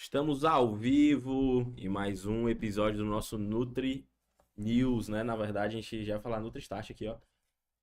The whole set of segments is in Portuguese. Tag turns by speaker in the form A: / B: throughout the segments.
A: Estamos ao vivo em mais um episódio do nosso Nutri News, né? Na verdade, a gente já vai falar Nutri Start aqui, ó.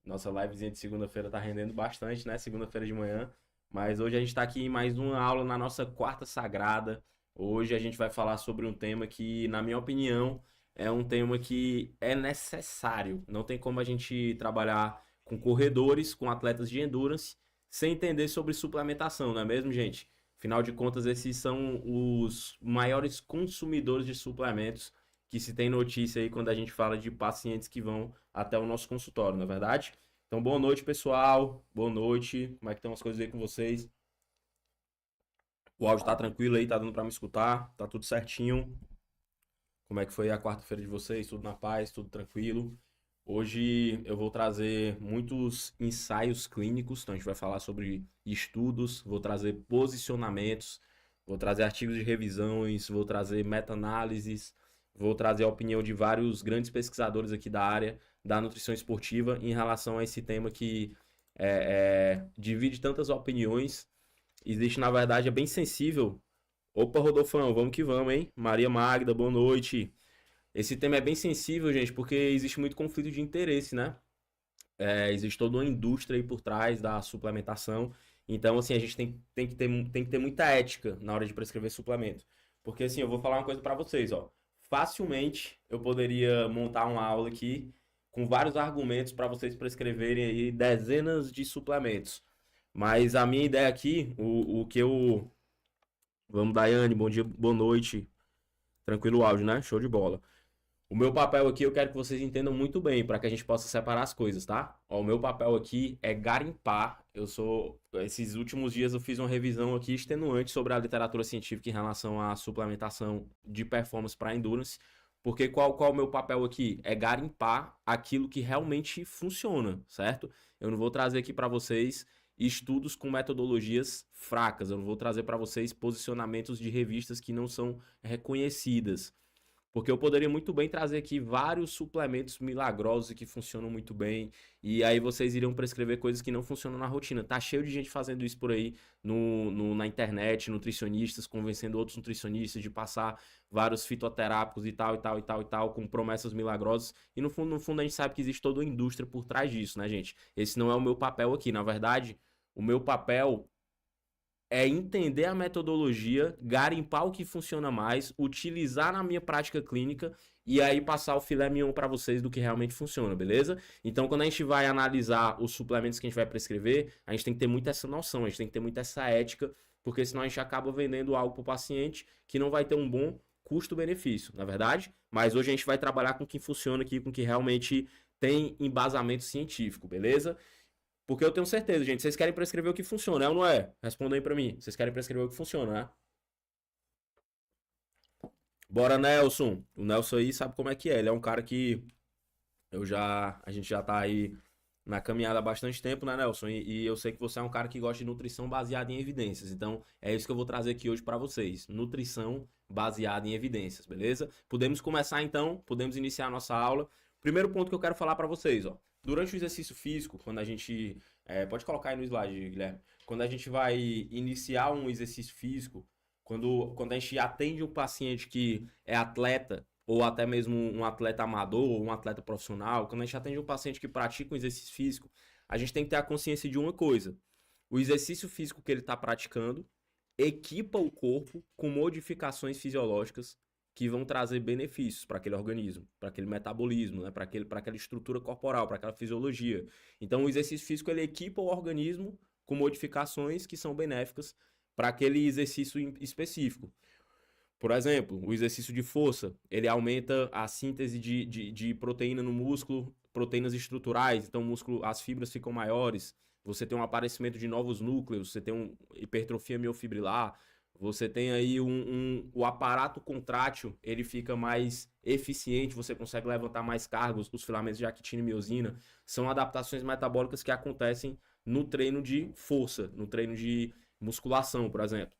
A: Nossa livezinha de segunda-feira tá rendendo bastante, né? Segunda-feira de manhã. Mas hoje a gente tá aqui em mais uma aula na nossa quarta sagrada. Hoje a gente vai falar sobre um tema que, na minha opinião, é um tema que é necessário. Não tem como a gente trabalhar com corredores, com atletas de endurance, sem entender sobre suplementação, não é mesmo, gente? Afinal de contas, esses são os maiores consumidores de suplementos que se tem notícia aí quando a gente fala de pacientes que vão até o nosso consultório, não é verdade? Então, boa noite, pessoal. Boa noite. Como é que estão as coisas aí com vocês? O áudio tá tranquilo aí, tá dando pra me escutar? Tá tudo certinho? Como é que foi a quarta-feira de vocês? Tudo na paz, tudo tranquilo? Hoje eu vou trazer muitos ensaios clínicos, então a gente vai falar sobre estudos, vou trazer posicionamentos, vou trazer artigos de revisões, vou trazer meta-análises, vou trazer a opinião de vários grandes pesquisadores aqui da área da nutrição esportiva em relação a esse tema que divide tantas opiniões. Existe, na verdade, é bem sensível. Opa, Rodolfão, vamos que vamos, hein? Maria Magda, boa noite. Esse tema é bem sensível, gente, porque existe muito conflito de interesse, né? Existe toda uma indústria aí por trás da suplementação. Então, assim, a gente tem que ter muita ética na hora de prescrever suplemento. Porque, assim, eu vou falar uma coisa pra vocês, ó. Facilmente eu poderia montar uma aula aqui com vários argumentos para vocês prescreverem aí dezenas de suplementos. Mas a minha ideia aqui, o que eu. Vamos, Daiane, bom dia, boa noite. Tranquilo o áudio, né? Show de bola. O meu papel aqui eu quero que vocês entendam muito bem, para que a gente possa separar as coisas, tá? Ó, o meu papel aqui é garimpar. Esses últimos dias eu fiz uma revisão aqui extenuante sobre a literatura científica em relação à suplementação de performance para endurance. Porque qual é o meu papel aqui? É garimpar aquilo que realmente funciona, certo? Eu não vou trazer aqui para vocês estudos com metodologias fracas. Eu não vou trazer para vocês posicionamentos de revistas que não são reconhecidas. Porque eu poderia muito bem trazer aqui vários suplementos milagrosos que funcionam muito bem. E aí vocês iriam prescrever coisas que não funcionam na rotina. Tá cheio de gente fazendo isso por aí na internet, nutricionistas, convencendo outros nutricionistas de passar vários fitoterápicos e tal, e tal, e tal, e tal, com promessas milagrosas. E no fundo a gente sabe que existe toda uma indústria por trás disso, né, gente? Esse não é o meu papel aqui. Na verdade, o meu papel é entender a metodologia, garimpar o que funciona mais, utilizar na minha prática clínica e aí passar o filé mignon para vocês do que realmente funciona, beleza? Então, quando a gente vai analisar os suplementos que a gente vai prescrever, a gente tem que ter muito essa noção, a gente tem que ter muito essa ética, porque senão a gente acaba vendendo algo para o paciente que não vai ter um bom custo-benefício, na verdade? Mas hoje a gente vai trabalhar com o que funciona aqui, com o que realmente tem embasamento científico, beleza? Porque eu tenho certeza, gente, vocês querem prescrever o que funciona, é ou não é? Respondam aí pra mim. Vocês querem prescrever o que funciona, né? Bora, Nelson. O Nelson aí sabe como é que é. Ele é um cara que a gente já tá aí na caminhada há bastante tempo, né, Nelson? E eu sei que você é um cara que gosta de nutrição baseada em evidências. Então, é isso que eu vou trazer aqui hoje pra vocês. Nutrição baseada em evidências, beleza? Podemos começar então, podemos iniciar a nossa aula. Primeiro ponto que eu quero falar pra vocês, ó. Durante o exercício físico, quando a gente. Pode colocar aí no slide, Guilherme. Quando a gente vai iniciar um exercício físico, quando a gente atende um paciente que é atleta, ou até mesmo um atleta amador, ou um atleta profissional, quando a gente atende um paciente que pratica um exercício físico, a gente tem que ter a consciência de uma coisa: o exercício físico que ele está praticando equipa o corpo com modificações fisiológicas que vão trazer benefícios para aquele organismo, para aquele metabolismo, né? Para aquela estrutura corporal, para aquela fisiologia. Então, o exercício físico ele equipa o organismo com modificações que são benéficas para aquele exercício específico. Por exemplo, o exercício de força, ele aumenta a síntese de proteína no músculo, proteínas estruturais, então o músculo, as fibras ficam maiores, você tem um aparecimento de novos núcleos, você tem uma hipertrofia miofibrilar, você tem aí o aparato contrátil, ele fica mais eficiente, você consegue levantar mais cargos, os filamentos de actina e miosina, são adaptações metabólicas que acontecem no treino de força, no treino de musculação, por exemplo.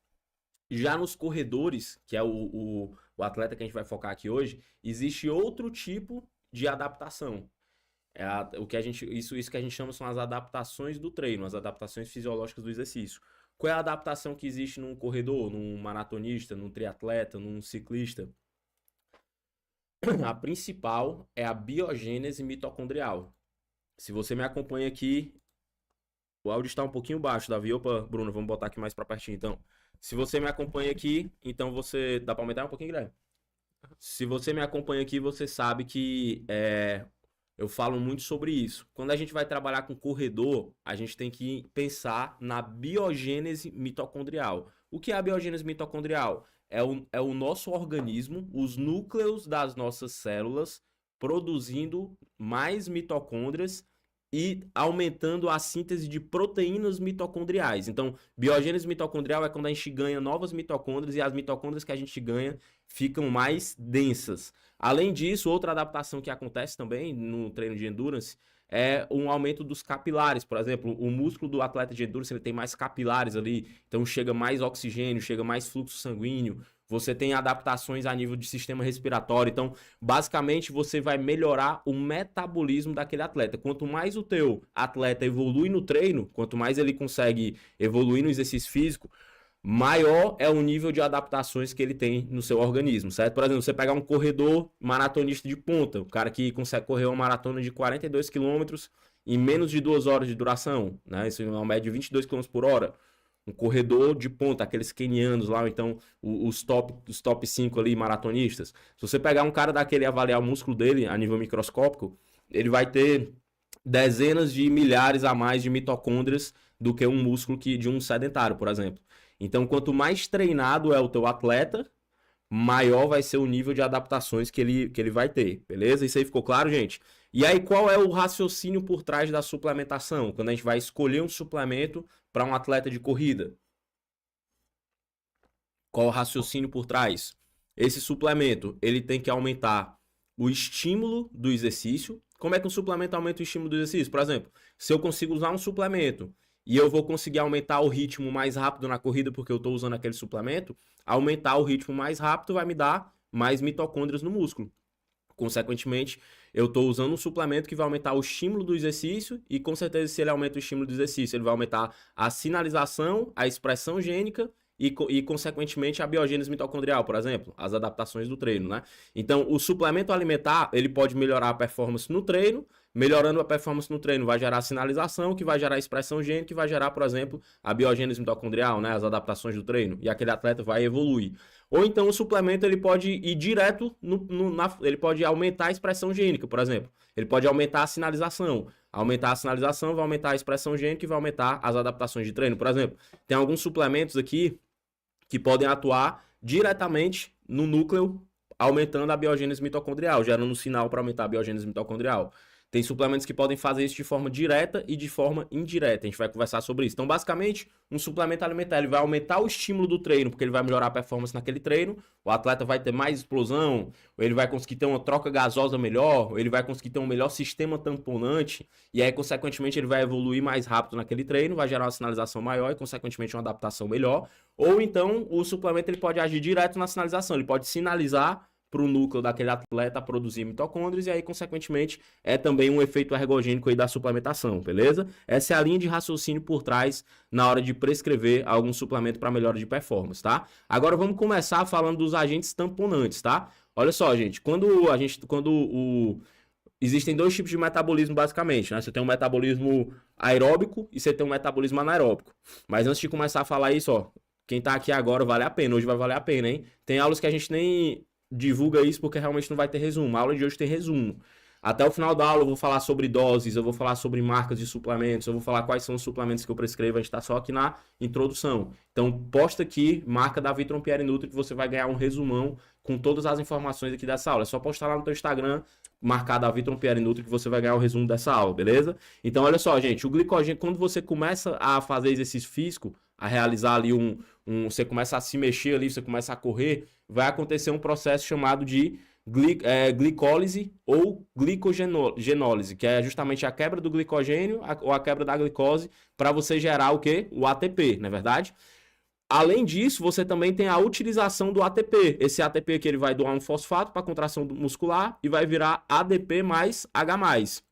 A: Já nos corredores, que é o atleta que a gente vai focar aqui hoje, existe outro tipo de adaptação. O que a gente, isso que a gente chama são as adaptações do treino, as adaptações fisiológicas do exercício. Qual é a adaptação que existe num corredor, num maratonista, num triatleta, num ciclista? A principal é a biogênese mitocondrial. Se você me acompanha aqui, o áudio está um pouquinho baixo, Davi. Opa, Bruno, vamos botar aqui mais para pertinho, então. Se você me acompanha aqui, então você... Dá para aumentar um pouquinho, Guilherme? Se você me acompanha aqui, você sabe que eu falo muito sobre isso. Quando a gente vai trabalhar com corredor, a gente tem que pensar na biogênese mitocondrial. O que é a biogênese mitocondrial? É o nosso organismo, os núcleos das nossas células, produzindo mais mitocôndrias e aumentando a síntese de proteínas mitocondriais. Então, biogênese mitocondrial é quando a gente ganha novas mitocôndrias e as mitocôndrias que a gente ganha ficam mais densas. Além disso, outra adaptação que acontece também no treino de endurance é um aumento dos capilares. Por exemplo, o músculo do atleta de endurance ele tem mais capilares ali, então chega mais oxigênio, chega mais fluxo sanguíneo. Você tem adaptações a nível de sistema respiratório. Então, basicamente, você vai melhorar o metabolismo daquele atleta. Quanto mais o teu atleta evolui no treino, quanto mais ele consegue evoluir no exercício físico, maior é o nível de adaptações que ele tem no seu organismo, certo? Por exemplo, você pegar um corredor maratonista de ponta, o cara que consegue correr uma maratona de 42 quilômetros em menos de 2 horas de duração, né? Isso é uma média de 22 quilômetros por hora. Um corredor de ponta, aqueles quenianos lá, ou então os top 5 ali maratonistas. Se você pegar um cara daquele e avaliar o músculo dele a nível microscópico, ele vai ter dezenas de milhares a mais de mitocôndrias do que um músculo de um sedentário, por exemplo. Então, quanto mais treinado é o teu atleta, maior vai ser o nível de adaptações que ele vai ter, beleza? Isso aí ficou claro, gente? E aí, qual é o raciocínio por trás da suplementação? Quando a gente vai escolher um suplemento para um atleta de corrida. Qual o raciocínio por trás? Esse suplemento, ele tem que aumentar o estímulo do exercício. Como é que um suplemento aumenta o estímulo do exercício? Por exemplo, se eu consigo usar um suplemento e eu vou conseguir aumentar o ritmo mais rápido na corrida porque eu estou usando aquele suplemento, aumentar o ritmo mais rápido vai me dar mais mitocôndrias no músculo. Consequentemente, eu estou usando um suplemento que vai aumentar o estímulo do exercício e, com certeza, se ele aumenta o estímulo do exercício, ele vai aumentar a sinalização, a expressão gênica e consequentemente, a biogênese mitocondrial, por exemplo, as adaptações do treino, né? Então, o suplemento alimentar, ele pode melhorar a performance no treino. Melhorando a performance no treino vai gerar sinalização, que vai gerar expressão gênica, que vai gerar, por exemplo, a biogênese mitocondrial, né? As adaptações do treino. E aquele atleta vai evoluir. Ou então o suplemento ele pode ir direto, ele pode aumentar a expressão gênica, por exemplo. Ele pode aumentar a sinalização. Aumentar a sinalização vai aumentar a expressão gênica e vai aumentar as adaptações de treino. Por exemplo, tem alguns suplementos aqui que podem atuar diretamente no núcleo, aumentando a biogênese mitocondrial, gerando um sinal para aumentar a biogênese mitocondrial. Tem suplementos que podem fazer isso de forma direta e de forma indireta. A gente vai conversar sobre isso. Então, basicamente, um suplemento alimentar ele vai aumentar o estímulo do treino, porque ele vai melhorar a performance naquele treino. O atleta vai ter mais explosão, ou ele vai conseguir ter uma troca gasosa melhor, ou ele vai conseguir ter um melhor sistema tamponante. E aí, consequentemente, ele vai evoluir mais rápido naquele treino, vai gerar uma sinalização maior e, consequentemente, uma adaptação melhor. Ou então, o suplemento ele pode agir direto na sinalização. Ele pode sinalizar para o núcleo daquele atleta produzir mitocôndrias e aí, consequentemente, é também um efeito ergogênico aí da suplementação, beleza? Essa é a linha de raciocínio por trás na hora de prescrever algum suplemento para melhora de performance, tá? Agora vamos começar falando dos agentes tamponantes, tá? Olha só, gente, existem dois tipos de metabolismo, basicamente, né? Você tem um metabolismo aeróbico e você tem um metabolismo anaeróbico. Mas antes de começar a falar isso, ó, quem tá aqui agora vale a pena, hoje vai valer a pena, hein? Tem aulas que a gente nem divulga isso porque realmente não vai ter resumo. A aula de hoje tem resumo. Até o final da aula eu vou falar sobre doses, eu vou falar sobre marcas de suplementos, eu vou falar quais são os suplementos que eu prescrevo. A gente tá só aqui na introdução. Então posta aqui, marca Davi Trompieri Nutri, que você vai ganhar um resumão com todas as informações aqui dessa aula. É só postar lá no teu Instagram, marcar Davi Trompieri Nutri, que você vai ganhar o resumo dessa aula, beleza? Então olha só, gente, o glicogênio, quando você começa a fazer exercício físico, a realizar ali você começa a se mexer ali, você começa a correr, vai acontecer um processo chamado de glicólise ou glicogenólise, que é justamente a quebra do glicogênio ou a quebra da glicose para você gerar o quê? O ATP, não é verdade? Além disso, você também tem a utilização do ATP. Esse ATP que ele vai doar um fosfato para contração muscular e vai virar ADP mais H+.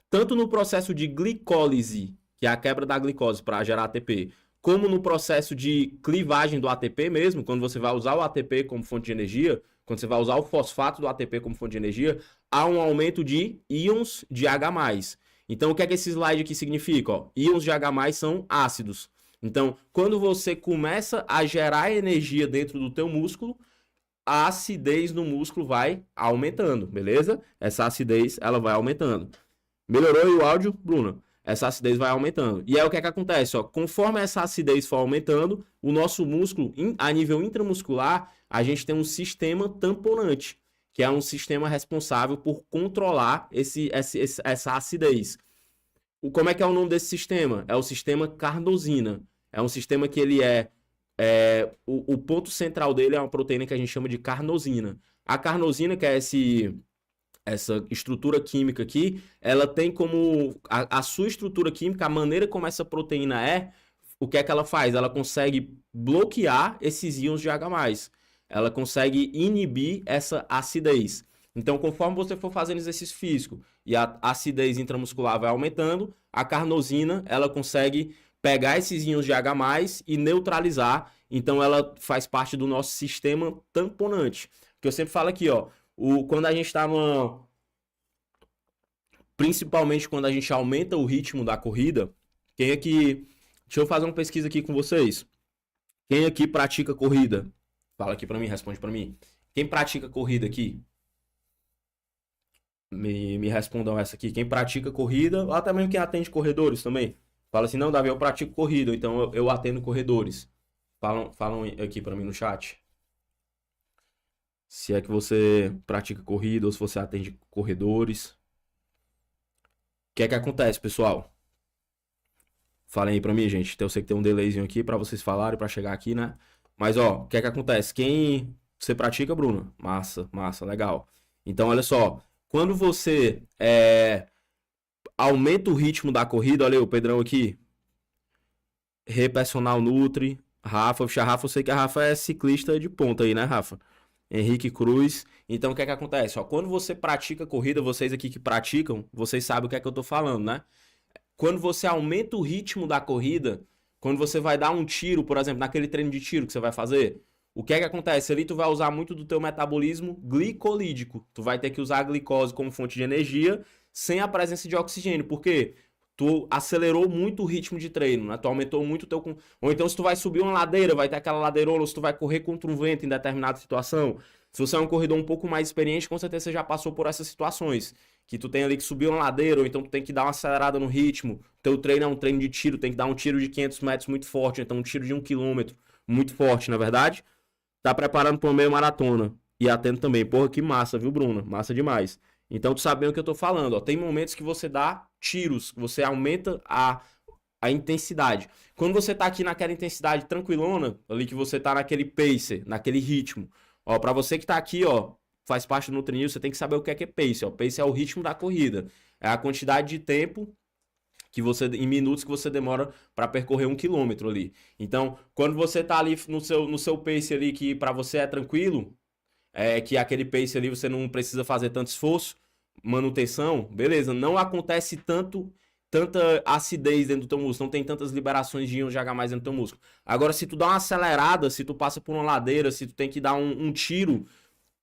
A: Tanto no processo de glicólise, que é a quebra da glicose para gerar ATP, como no processo de clivagem do ATP mesmo, quando você vai usar o ATP como fonte de energia, quando você vai usar o fosfato do ATP como fonte de energia, há um aumento de íons de H+. Então, o que é que esse slide aqui significa? Ó, íons de H+ são ácidos. Então, quando você começa a gerar energia dentro do teu músculo, a acidez no músculo vai aumentando, beleza? Essa acidez, ela vai aumentando. Melhorou aí o áudio, Bruna? Essa acidez vai aumentando. E aí o que é que acontece? Ó, conforme essa acidez for aumentando, o nosso músculo, a nível intramuscular, a gente tem um sistema tamponante, que é um sistema responsável por controlar essa acidez. Como é que é o nome desse sistema? É o sistema carnosina. É um sistema que ele o ponto central dele é uma proteína que a gente chama de carnosina. A carnosina, que é essa estrutura química aqui, ela tem como a sua estrutura química, a maneira como essa proteína o que é que ela faz? Ela consegue bloquear esses íons de H+. Ela consegue inibir essa acidez. Então, conforme você for fazendo exercício físico e a acidez intramuscular vai aumentando, a carnosina, ela consegue pegar esses íons de H+ e neutralizar. Então, ela faz parte do nosso sistema tamponante. Que eu sempre falo aqui, ó, quando a gente está principalmente quando a gente aumenta o ritmo da corrida, quem aqui... Deixa eu fazer uma pesquisa aqui com vocês. Quem aqui pratica corrida? Fala aqui pra mim, responde pra mim. Quem pratica corrida aqui? Me respondam essa aqui. Quem pratica corrida, ou até mesmo quem atende corredores também. Fala assim, não, Davi, eu pratico corrida, então eu atendo corredores. Falam aqui pra mim no chat. Se é que você pratica corrida ou se você atende corredores. O que é que acontece, pessoal? Falem aí pra mim, gente. Então, eu sei que tem um delayzinho aqui pra vocês falarem, pra chegar aqui, né? Mas, ó, o que é que acontece? Você pratica, Bruno? Massa, legal. Então, olha só. Quando você aumenta o ritmo da corrida, olha aí o Pedrão aqui. Personal Nutri, Rafa. Eu sei que a Rafa é ciclista de ponta aí, né, Rafa? Henrique Cruz. Então, o que é que acontece? Ó, quando você pratica corrida, vocês aqui que praticam, vocês sabem o que é que eu tô falando, né? Quando você aumenta o ritmo da corrida, quando você vai dar um tiro, por exemplo, naquele treino de tiro que você vai fazer, o que é que acontece? Ali tu vai usar muito do teu metabolismo glicolídico. Tu vai ter que usar a glicose como fonte de energia sem a presença de oxigênio. Por quê? Tu acelerou muito o ritmo de treino, né? Tu aumentou muito o teu... Ou então se tu vai subir uma ladeira, vai ter aquela ladeirona, ou se tu vai correr contra um vento em determinada situação. Se você é um corredor um pouco mais experiente, com certeza você já passou por essas situações. Que tu tem ali que subir uma ladeira, ou então tu tem que dar uma acelerada no ritmo. Teu treino é um treino de tiro, tem que dar um tiro de 500 metros muito forte, ou então um tiro de 1 quilômetro muito forte, na é verdade? Tá preparando para uma meia maratona. E atendo também. Porra, que massa, viu, Bruna? Massa demais. Então tu sabe bem o que eu tô falando, ó. Tem momentos que você dá tiros, que você aumenta a intensidade. Quando você tá aqui naquela intensidade tranquilona, ali que você tá naquele pace, naquele ritmo. Ó, pra você que tá aqui, ó, faz parte do NutriNews, você tem que saber o que é pace, ó. Pace é o ritmo da corrida. É a quantidade de tempo em minutos que você demora para percorrer 1 quilômetro ali. Então, quando você tá ali no seu pace ali, que para você é tranquilo, que aquele pace ali você não precisa fazer tanto esforço, manutenção, beleza, não acontece tanta acidez dentro do teu músculo, não tem tantas liberações de íons de H+ dentro do teu músculo. Agora, se tu dá uma acelerada, se tu passa por uma ladeira, se tu tem que dar um tiro,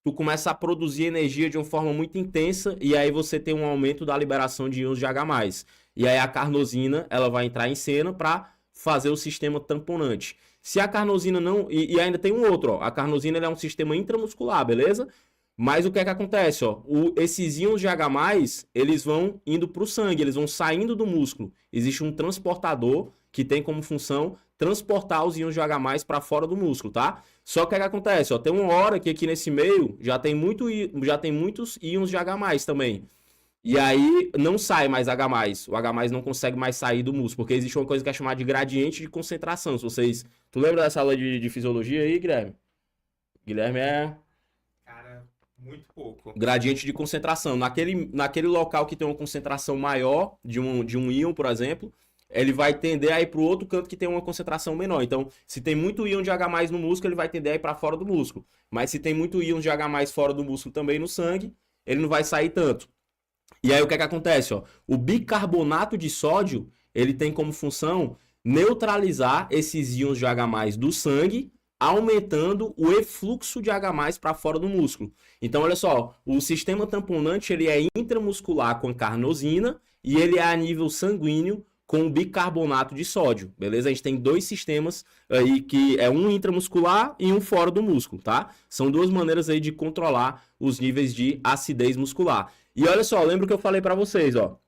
A: tu começa a produzir energia de uma forma muito intensa e aí você tem um aumento da liberação de íons de H+. E aí a carnosina, ela vai entrar em cena para fazer o sistema tamponante. Se a carnosina não... E ainda tem um outro, ó. A carnosina é um sistema intramuscular, beleza? Mas o que é que acontece, ó? Esses íons de H+, eles vão indo para o sangue, eles vão saindo do músculo. Existe um transportador que tem como função transportar os íons de H+ para fora do músculo, tá? Só que o que é que acontece, ó? Tem uma hora que aqui nesse meio já tem muitos íons de H+ também. E aí não sai mais H+. O H+ não consegue mais sair do músculo, porque existe uma coisa que é chamada de gradiente de concentração. Se vocês... Tu lembra dessa aula de fisiologia aí, Guilherme? Guilherme é...
B: Cara, muito pouco.
A: Gradiente de concentração. Naquele local que tem uma concentração maior de um íon, por exemplo, ele vai tender a ir para o outro canto que tem uma concentração menor. Então, se tem muito íon de H+ no músculo, ele vai tender a ir para fora do músculo. Mas se tem muito íon de H+ fora do músculo também no sangue, ele não vai sair tanto. E aí o que é que acontece? Ó? O bicarbonato de sódio, ele tem como função neutralizar esses íons de H+ do sangue, aumentando o efluxo de H+ para fora do músculo. Então, olha só, o sistema tamponante ele é intramuscular com carnosina e ele é a nível sanguíneo com bicarbonato de sódio, beleza? A gente tem dois sistemas aí que é um intramuscular e um fora do músculo, tá? São duas maneiras aí de controlar os níveis de acidez muscular. E olha só, lembra o que eu falei para vocês, ó.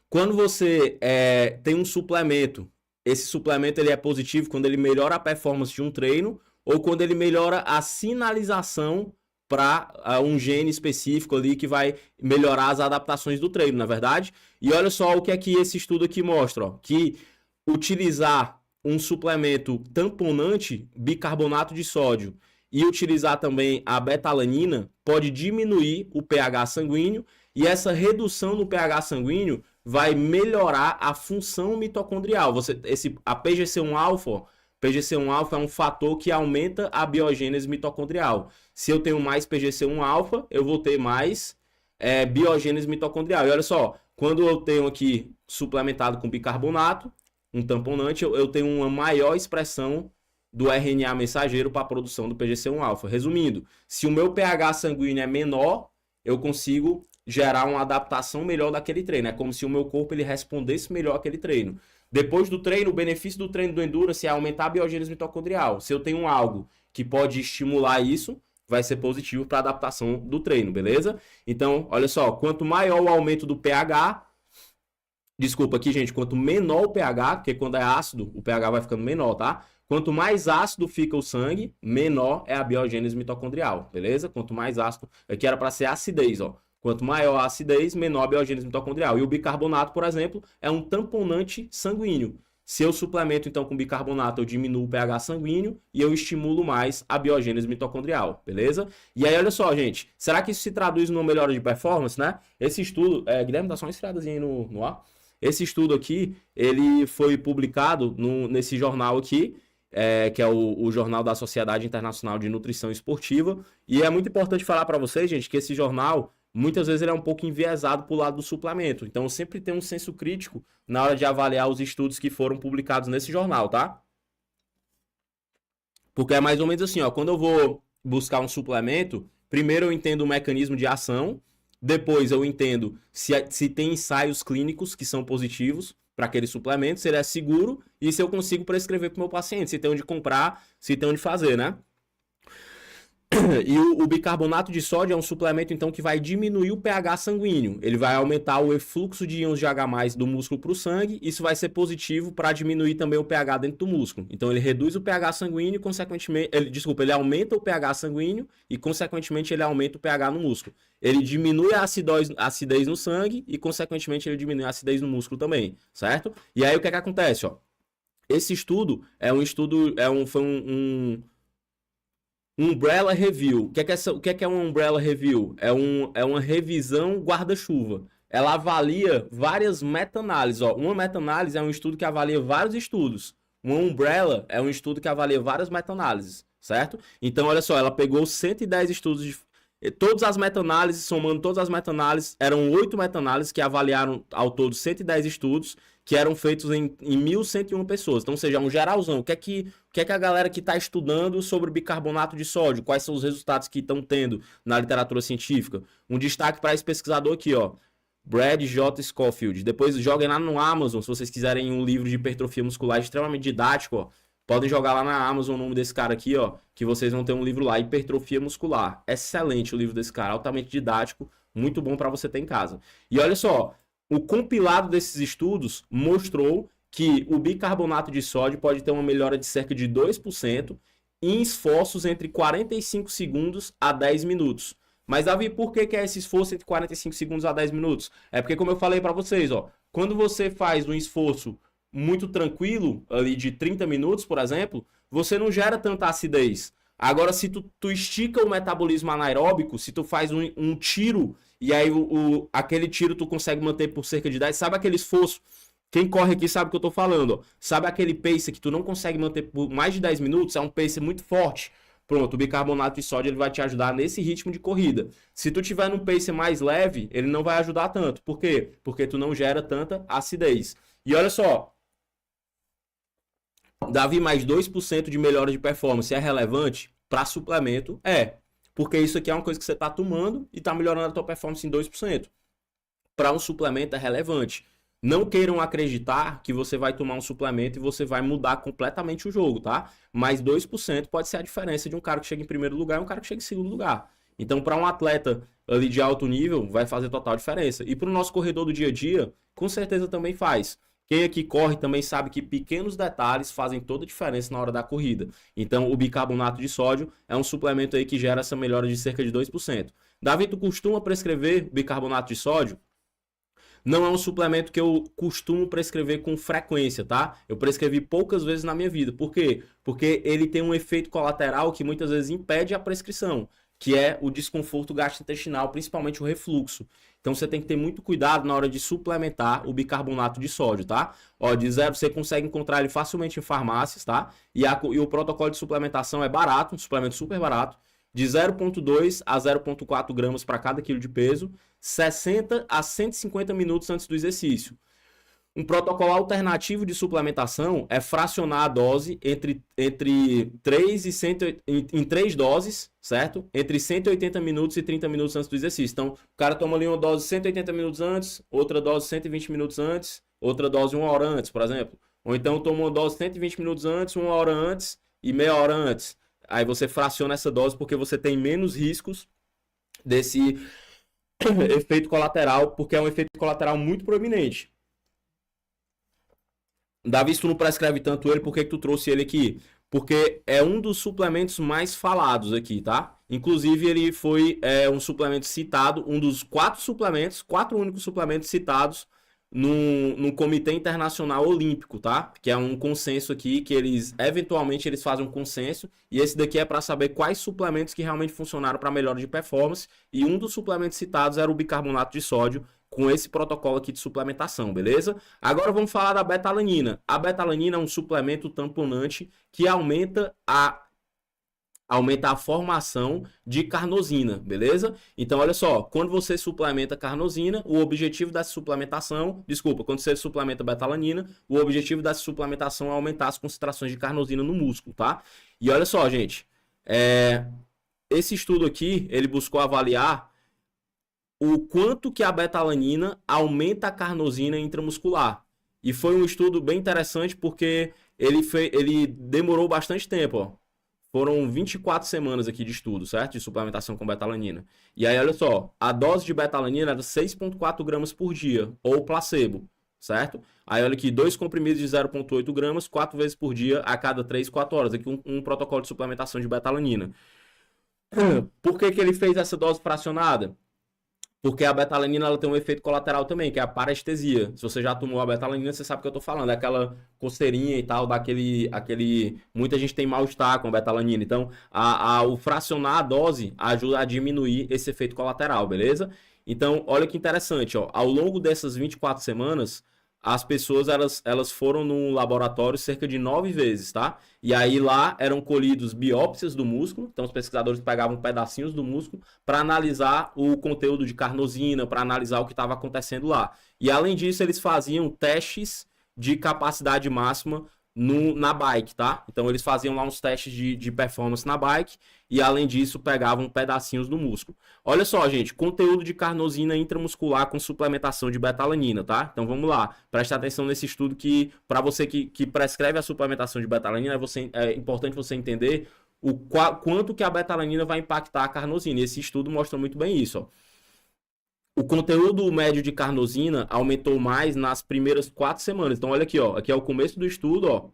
A: Quando você tem um suplemento, esse suplemento ele é positivo quando ele melhora a performance de um treino ou quando ele melhora a sinalização para um gene específico ali que vai melhorar as adaptações do treino, na verdade. E olha só o que é que esse estudo aqui mostra, ó, que utilizar um suplemento tamponante, bicarbonato de sódio, e utilizar também a betalanina pode diminuir o pH sanguíneo e essa redução no pH sanguíneo vai melhorar a função mitocondrial. A PGC1-alfa, PGC1-alfa é um fator que aumenta a biogênese mitocondrial. Se eu tenho mais PGC1-alfa, eu vou ter mais biogênese mitocondrial. E olha só, quando eu tenho aqui suplementado com bicarbonato, um tamponante, eu tenho uma maior expressão do RNA mensageiro para a produção do PGC1-alfa. Resumindo, se o meu pH sanguíneo é menor, eu consigo gerar uma adaptação melhor daquele treino. É como se o meu corpo ele respondesse melhor àquele treino. Depois do treino, o benefício do treino do Endurance é aumentar a biogênese mitocondrial. Se eu tenho algo que pode estimular isso, vai ser positivo para a adaptação do treino, beleza? Então, olha só, quanto maior o aumento do pH, desculpa aqui, gente, quanto menor o pH, porque quando é ácido, o pH vai ficando menor, tá? Quanto mais ácido fica o sangue, menor é a biogênese mitocondrial, beleza? Quanto mais ácido, aqui era para ser acidez, ó. Quanto maior a acidez, menor a biogênese mitocondrial. E o bicarbonato, por exemplo, é um tamponante sanguíneo. Se eu suplemento, então, com bicarbonato, eu diminuo o pH sanguíneo e eu estimulo mais a biogênese mitocondrial, beleza? E aí, olha só, gente, será que isso se traduz numa melhora de performance, né? Esse estudo, Guilherme, dá só uma esfriadazinha aí no ar. Esse estudo aqui, ele foi publicado nesse jornal aqui, que é o Jornal da Sociedade Internacional de Nutrição Esportiva. E é muito importante falar para vocês, gente, que esse jornal, muitas vezes ele é um pouco enviesado para o lado do suplemento. Então, eu sempre tenho um senso crítico na hora de avaliar os estudos que foram publicados nesse jornal, tá? Porque é mais ou menos assim, ó. Quando eu vou buscar um suplemento, primeiro eu entendo o mecanismo de ação, depois eu entendo se tem ensaios clínicos que são positivos para aquele suplemento, se ele é seguro e se eu consigo prescrever para o meu paciente, se tem onde comprar, se tem onde fazer, né? E o bicarbonato de sódio é um suplemento, então, que vai diminuir o pH sanguíneo. Ele vai aumentar o efluxo de íons de H+ do músculo para o sangue. Isso vai ser positivo para diminuir também o pH dentro do músculo. Então, ele reduz o pH sanguíneo e, consequentemente... Ele aumenta o pH sanguíneo e, consequentemente, ele aumenta o pH no músculo. Ele diminui a acidez no sangue e, consequentemente, ele diminui a acidez no músculo também, certo? E aí, o que é que acontece, ó? Esse estudo foi um Umbrella Review. O que é um Umbrella Review? É uma revisão guarda-chuva. Ela avalia várias meta-análises. Uma meta-análise é um estudo que avalia vários estudos. Uma Umbrella é um estudo que avalia várias meta-análises, certo? Então, olha só, ela pegou 110 estudos todas as meta-análises, somando todas as meta-análises, eram 8 meta-análises que avaliaram ao todo 110 estudos que eram feitos em 1.101 pessoas. Então, ou seja, um geralzão. O que é que a galera que está estudando sobre bicarbonato de sódio, quais são os resultados que estão tendo na literatura científica? Um destaque para esse pesquisador aqui, ó, Brad J. Schofield. Depois joguem lá no Amazon, se vocês quiserem um livro de hipertrofia muscular extremamente didático, ó. Podem jogar lá na Amazon o nome desse cara aqui, ó, que vocês vão ter um livro lá, Hipertrofia Muscular. Excelente o livro desse cara, altamente didático, muito bom para você ter em casa. E olha só, o compilado desses estudos mostrou que o bicarbonato de sódio pode ter uma melhora de cerca de 2% em esforços entre 45 segundos a 10 minutos. Mas, Davi, por que é esse esforço entre 45 segundos a 10 minutos? É porque, como eu falei para vocês, ó, quando você faz um esforço muito tranquilo, ali de 30 minutos, por exemplo, você não gera tanta acidez. Agora, se tu estica o metabolismo anaeróbico, se tu faz um tiro, e aí aquele tiro tu consegue manter por cerca de 10, sabe aquele esforço? Quem corre aqui sabe o que eu tô falando, ó. Sabe aquele pace que tu não consegue manter por mais de 10 minutos? É um pace muito forte. Pronto, o bicarbonato de sódio ele vai te ajudar nesse ritmo de corrida. Se tu tiver num pace mais leve, ele não vai ajudar tanto. Por quê? Porque tu não gera tanta acidez. E olha só, Davi, mais 2% de melhora de performance é relevante? Para suplemento, é. Porque isso aqui é uma coisa que você está tomando e está melhorando a tua performance em 2%. Para um suplemento é relevante. Não queiram acreditar que você vai tomar um suplemento e você vai mudar completamente o jogo, tá? Mas 2% pode ser a diferença de um cara que chega em primeiro lugar e um cara que chega em segundo lugar. Então, para um atleta ali de alto nível, vai fazer total diferença. E para o nosso corredor do dia a dia, com certeza também faz. Quem aqui corre também sabe que pequenos detalhes fazem toda a diferença na hora da corrida. Então, o bicarbonato de sódio é um suplemento aí que gera essa melhora de cerca de 2%. Davi, tu costuma prescrever bicarbonato de sódio? Não é um suplemento que eu costumo prescrever com frequência, tá? Eu prescrevi poucas vezes na minha vida. Por quê? Porque ele tem um efeito colateral que muitas vezes impede a prescrição, que é o desconforto gastrointestinal, principalmente o refluxo. Então você tem que ter muito cuidado na hora de suplementar o bicarbonato de sódio, tá? Ó, de zero você consegue encontrar ele facilmente em farmácias, tá? E o protocolo de suplementação é barato, um suplemento super barato, de 0,2 a 0,4 gramas para cada quilo de peso, 60 a 150 minutos antes do exercício. Um protocolo alternativo de suplementação é fracionar a dose entre 3 e 100, em 3 doses, certo? Entre 180 minutos e 30 minutos antes do exercício. Então, o cara toma ali uma dose 180 minutos antes, outra dose 120 minutos antes, outra dose 1 hora antes, por exemplo. Ou então toma uma dose 120 minutos antes, 1 hora antes e meia hora antes. Aí você fraciona essa dose porque você tem menos riscos desse efeito colateral, porque é um efeito colateral muito proeminente. Davi, se tu não prescreve tanto ele, por que tu trouxe ele aqui? Porque é um dos suplementos mais falados aqui, tá? Inclusive, ele foi um suplemento citado, um dos 4 únicos suplementos citados no Comitê Internacional Olímpico, tá? Que é um consenso aqui, que eventualmente eles fazem um consenso, e esse daqui é para saber quais suplementos que realmente funcionaram para melhora de performance, e um dos suplementos citados era o bicarbonato de sódio, com esse protocolo aqui de suplementação, beleza? Agora vamos falar da betalanina. A betalanina é um suplemento tamponante que aumenta a formação de carnosina, beleza? Então, olha só, quando você suplementa carnosina, o objetivo dessa suplementação, quando você suplementa betalanina, o objetivo dessa suplementação é aumentar as concentrações de carnosina no músculo, tá? E olha só, gente, esse estudo aqui, ele buscou avaliar o quanto que a betalanina aumenta a carnosina intramuscular. E foi um estudo bem interessante porque ele demorou bastante tempo, ó. Foram 24 semanas aqui de estudo, certo? De suplementação com betalanina. E aí, olha só, a dose de betalanina era 6,4 gramas por dia, ou placebo, certo? Aí, olha aqui, 2 comprimidos de 0,8 gramas, 4 vezes por dia, a cada 3, 4 horas. Aqui um protocolo de suplementação de betalanina. Por que ele fez essa dose fracionada? Porque a betalanina ela tem um efeito colateral também, que é a parestesia. Se você já tomou a betalanina, você sabe o que eu tô falando. É aquela coceirinha e tal, muita gente tem mal-estar com a betalanina. Então, o fracionar a dose ajuda a diminuir esse efeito colateral, beleza? Então, olha que interessante, ó. Ao longo dessas 24 semanas, as pessoas elas foram no laboratório cerca de 9 vezes, tá? E aí lá eram colhidos biópsias do músculo, então os pesquisadores pegavam pedacinhos do músculo para analisar o conteúdo de carnosina, para analisar o que estava acontecendo lá. E além disso, eles faziam testes de capacidade máxima na bike, tá? Então eles faziam lá uns testes de performance na bike e além disso pegavam pedacinhos do músculo. Olha só, gente, conteúdo de carnosina intramuscular com suplementação de betalanina, tá? Então vamos lá, presta atenção nesse estudo que para você que prescreve a suplementação de betalanina, é importante você entender quanto que a betalanina vai impactar a carnosina. E esse estudo mostra muito bem isso, ó. O conteúdo médio de carnosina aumentou mais nas primeiras 4 semanas. Então, olha aqui, ó. Aqui é o começo do estudo, ó.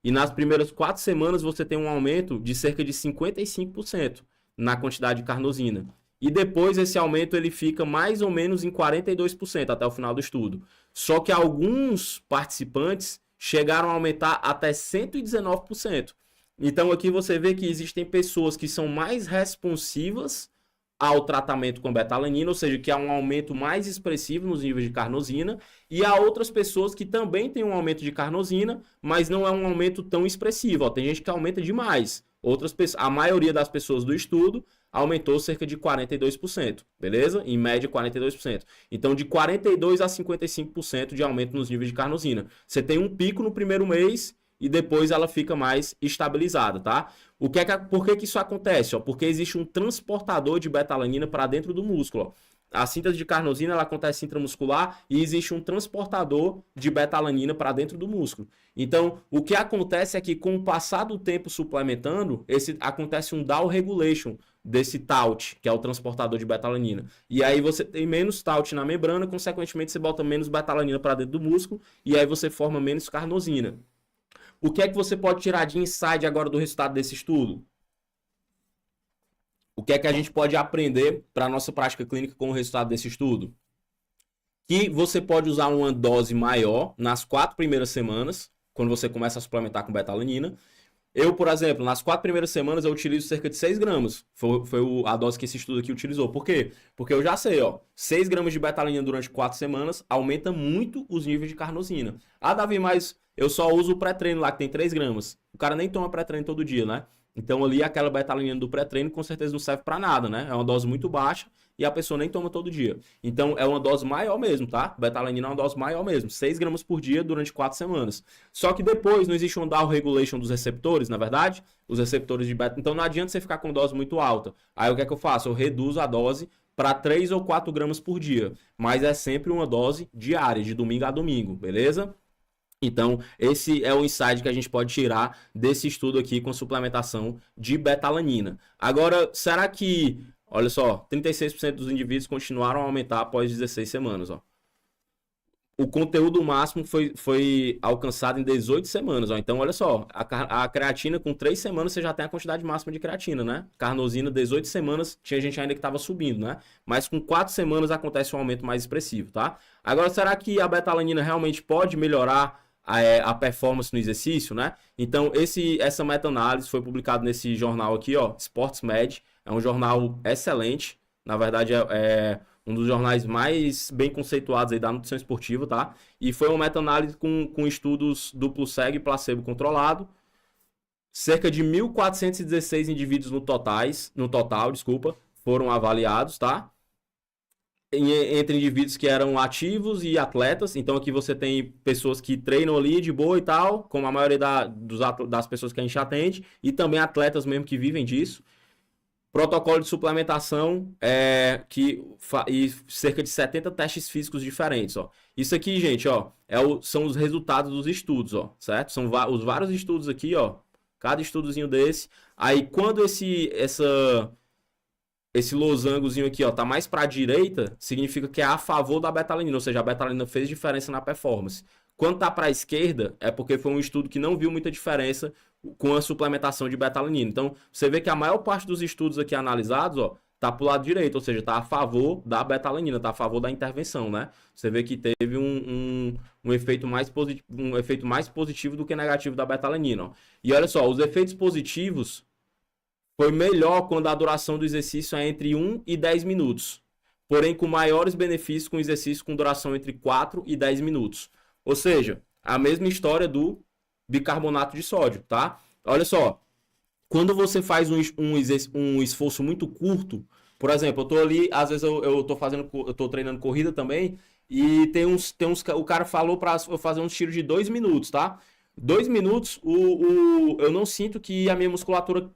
A: E nas primeiras 4 semanas você tem um aumento de cerca de 55% na quantidade de carnosina. E depois esse aumento ele fica mais ou menos em 42% até o final do estudo. Só que alguns participantes chegaram a aumentar até 119%. Então, aqui você vê que existem pessoas que são mais responsivas ao tratamento com betalanina, ou seja, que há um aumento mais expressivo nos níveis de carnosina, e há outras pessoas que também têm um aumento de carnosina, mas não é um aumento tão expressivo. Ó, tem gente que aumenta demais. A maioria das pessoas do estudo aumentou cerca de 42%, beleza? Em média, 42%. Então, de 42% a 55% de aumento nos níveis de carnosina. Você tem um pico no primeiro mês e depois ela fica mais estabilizada, tá? Por que que isso acontece? Ó? Porque existe um transportador de betalanina para dentro do músculo. Ó. A síntese de carnosina ela acontece intramuscular e existe um transportador de betalanina para dentro do músculo. Então, o que acontece é que com o passar do tempo suplementando, acontece um down regulation desse TAUT, que é o transportador de betalanina. E aí você tem menos TAUT na membrana, consequentemente você bota menos betalanina para dentro do músculo e aí você forma menos carnosina. O que é que você pode tirar de insight agora do resultado desse estudo? O que é que a gente pode aprender para a nossa prática clínica com o resultado desse estudo? Que você pode usar uma dose maior nas 4 primeiras semanas, quando você começa a suplementar com betalanina. Eu, por exemplo, nas 4 primeiras semanas eu utilizo cerca de 6 gramas. Foi a dose que esse estudo aqui utilizou. Por quê? Porque eu já sei, ó, 6 gramas de betalanina durante 4 semanas aumenta muito os níveis de carnosina. Ah, Davi, mas eu só uso o pré-treino lá, que tem 3 gramas. O cara nem toma pré-treino todo dia, né? Então ali aquela betalanina do pré-treino com certeza não serve para nada, né? É uma dose muito baixa e a pessoa nem toma todo dia. Então é uma dose maior mesmo, tá? Betalanina é uma dose maior mesmo, 6 gramas por dia durante 4 semanas. Só que depois não existe um down regulation dos receptores, na verdade? Os receptores de beta. Então não adianta você ficar com dose muito alta. Aí o que é que eu faço? Eu reduzo a dose para 3 ou 4 gramas por dia. Mas é sempre uma dose diária, de domingo a domingo, beleza? Então, esse é o insight que a gente pode tirar desse estudo aqui com suplementação de betalanina. Agora, será que, olha só, 36% dos indivíduos continuaram a aumentar após 16 semanas, ó. O conteúdo máximo foi alcançado em 18 semanas, ó. Então, olha só, a creatina com 3 semanas você já tem a quantidade máxima de creatina, né? Carnosina, 18 semanas, tinha gente ainda que estava subindo, né? Mas com 4 semanas acontece um aumento mais expressivo, tá? Agora, será que a betalanina realmente pode melhorar a performance no exercício, né? Então, essa meta-análise foi publicada nesse jornal aqui, ó, SportsMed. É um jornal excelente. Na verdade, é um dos jornais mais bem conceituados aí da nutrição esportiva, tá? E foi uma meta-análise com estudos duplo cego e placebo controlado. Cerca de 1.416 indivíduos no total, foram avaliados, tá? Entre indivíduos que eram ativos e atletas. Então aqui você tem pessoas que treinam ali de boa e tal, como a maioria das pessoas que a gente atende, e também atletas mesmo que vivem disso. Protocolo de suplementação e cerca de 70 testes físicos diferentes, ó. Isso aqui, gente, ó, são os resultados dos estudos, ó, certo? São os vários estudos aqui, ó, cada estudozinho desse. Aí quando esse losangozinho aqui, ó, tá mais para a direita, significa que é a favor da betalanina, ou seja, a betalanina fez diferença na performance. Quando tá para a esquerda, é porque foi um estudo que não viu muita diferença com a suplementação de betalanina. Então, você vê que a maior parte dos estudos aqui analisados, ó, tá pro lado direito, ou seja, tá a favor da betalanina, tá a favor da intervenção, né? Você vê que teve um efeito mais positivo do que negativo da betalanina, ó. E olha só, os efeitos positivos foi melhor quando a duração do exercício é entre 1 e 10 minutos. Porém, com maiores benefícios com exercício com duração entre 4 e 10 minutos. Ou seja, a mesma história do bicarbonato de sódio, tá? Olha só, quando você faz um esforço muito curto, por exemplo, eu tô ali, às vezes eu tô treinando corrida também, e o cara falou para eu fazer uns tiros de 2 minutos, tá? 2 minutos, eu não sinto que a minha musculatura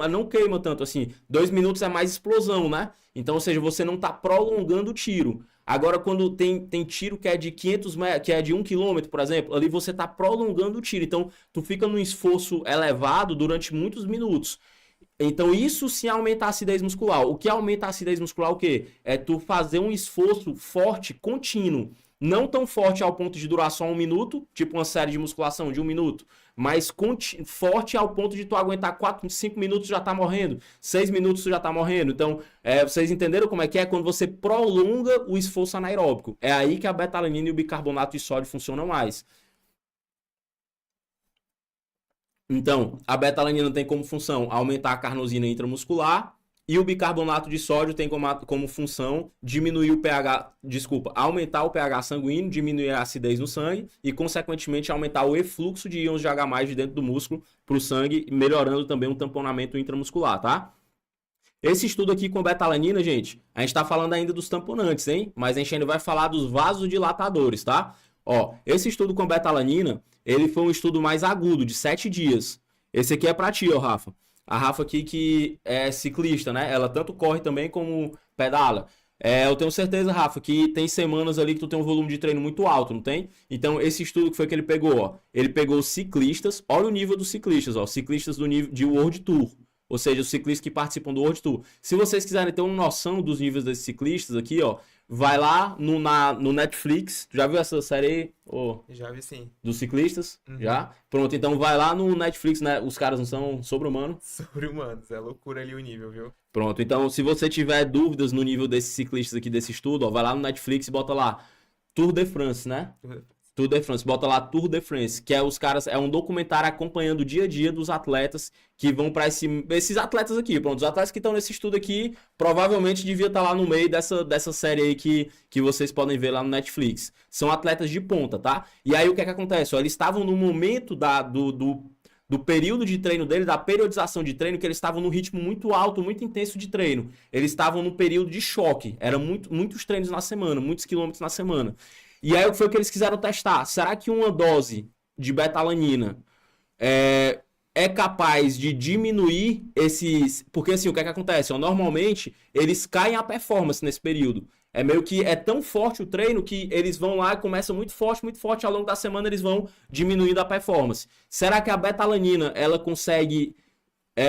A: não queima tanto assim. 2 minutos é mais explosão, né? Então, ou seja, você não tá prolongando o tiro. Agora, quando tem tiro que é de 500 metros, que é de 1 km, por exemplo, ali você tá prolongando o tiro. Então, tu fica num esforço elevado durante muitos minutos. Então, isso sim aumenta a acidez muscular. O que aumenta a acidez muscular, o quê? É tu fazer um esforço forte, contínuo. Não tão forte ao ponto de durar só 1 minuto, tipo uma série de musculação de 1 minuto, mas forte ao ponto de tu aguentar 4, 5 minutos já tá morrendo, 6 minutos tu já tá morrendo. Então, vocês entenderam como é que é? Quando você prolonga o esforço anaeróbico. É aí que a betalanina e o bicarbonato de sódio funcionam mais. Então, a betalanina tem como função aumentar a carnosina intramuscular e o bicarbonato de sódio tem como função aumentar o pH sanguíneo, diminuir a acidez no sangue e, consequentemente, aumentar o efluxo de íons de H+ de dentro do músculo para o sangue, melhorando também o tamponamento intramuscular, tá? Esse estudo aqui com betalanina, gente, a gente está falando ainda dos tamponantes, hein? Mas a gente ainda vai falar dos vasodilatadores, tá? Ó, esse estudo com betalanina, ele foi um estudo mais agudo, de 7 dias. Esse aqui é pra ti, ó, Rafa. A Rafa aqui que é ciclista, né? Ela tanto corre também como pedala. Eu tenho certeza, Rafa, que tem semanas ali que tu tem um volume de treino muito alto, não tem? Então, esse estudo que foi que ele pegou, ó. Ele pegou ciclistas, olha o nível dos ciclistas, ó. Ciclistas do nível de World Tour. Ou seja, os ciclistas que participam do World Tour. Se vocês quiserem ter uma noção dos níveis desses ciclistas aqui, ó, vai lá no Netflix. Tu já viu essa série aí? Oh,
B: Já vi sim.
A: dos ciclistas?
B: Uhum.
A: Já? Pronto, então vai lá no Netflix, né? Os caras não são sobre-humanos.
B: Sobre-humanos, é loucura ali o nível, viu?
A: Pronto, então se você tiver dúvidas no nível desses ciclistas aqui desse estudo, ó, vai lá no Netflix e bota lá Tour de France, né? Tour de France, bota lá Tour de France, que é os caras, é um documentário acompanhando o dia a dia dos atletas que vão para esses atletas aqui. Pronto, os atletas que estão nesse estudo aqui, provavelmente devia estar lá no meio dessa série aí que vocês podem ver lá no Netflix. São atletas de ponta, tá? E aí o que é que acontece? Ó, eles estavam no momento do período de treino dele, da periodização de treino, que eles estavam num ritmo muito alto, muito intenso de treino. Eles estavam no período de choque. Eram muitos treinos na semana, muitos quilômetros na semana. E aí foi o que eles quiseram testar. Será que uma dose de betalanina é capaz de diminuir esses... Porque assim, o que é que acontece? Normalmente, eles caem a performance nesse período. É meio que é tão forte o treino que eles vão lá e começam muito forte, ao longo da semana eles vão diminuindo a performance. Será que a betalanina, ela consegue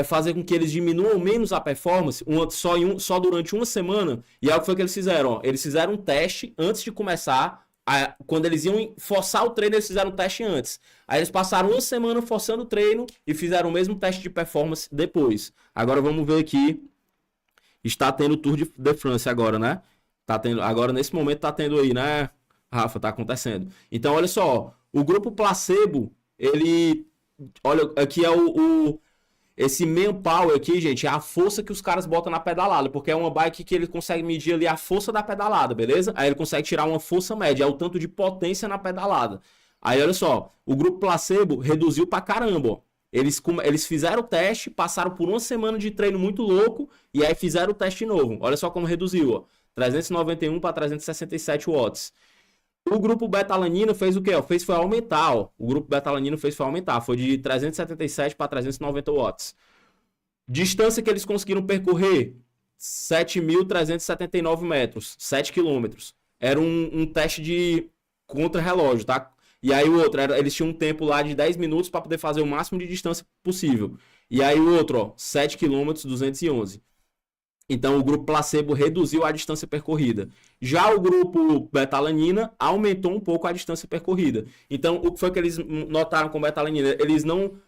A: fazer com que eles diminuam menos a performance só durante uma semana? E é o que foi que eles fizeram. Ó. Eles fizeram um teste antes de começar. Quando eles iam forçar o treino, eles fizeram o teste antes. Aí eles passaram uma semana forçando o treino e fizeram o mesmo teste de performance depois. Agora vamos ver aqui. Está tendo o Tour de France agora, né? Tá tendo, agora nesse momento tá tendo aí, né, Rafa? Tá acontecendo. Então, olha só. O grupo placebo, ele... Olha, aqui é esse manpower aqui, gente, é a força que os caras botam na pedalada, porque é uma bike que ele consegue medir ali a força da pedalada, beleza? Aí ele consegue tirar uma força média, é o tanto de potência na pedalada. Aí olha só, o grupo placebo reduziu pra caramba, ó. Eles fizeram o teste, passaram por uma semana de treino muito louco e aí fizeram o teste novo. Olha só como reduziu, ó. 391 para 367 watts. O grupo betalanina fez o quê? Foi aumentar, ó. O grupo betalanina foi aumentar. Foi de 377 para 390 watts. Distância que eles conseguiram percorrer: 7.379 metros. 7 quilômetros. Era um teste de contra-relógio, tá? E aí o outro, eles tinham um tempo lá de 10 minutos para poder fazer o máximo de distância possível. E aí o outro, ó, 7 quilômetros, 211. Então, o grupo placebo reduziu a distância percorrida. Já o grupo betalanina aumentou um pouco a distância percorrida. Então, o que foi que eles notaram com betalanina? Eles não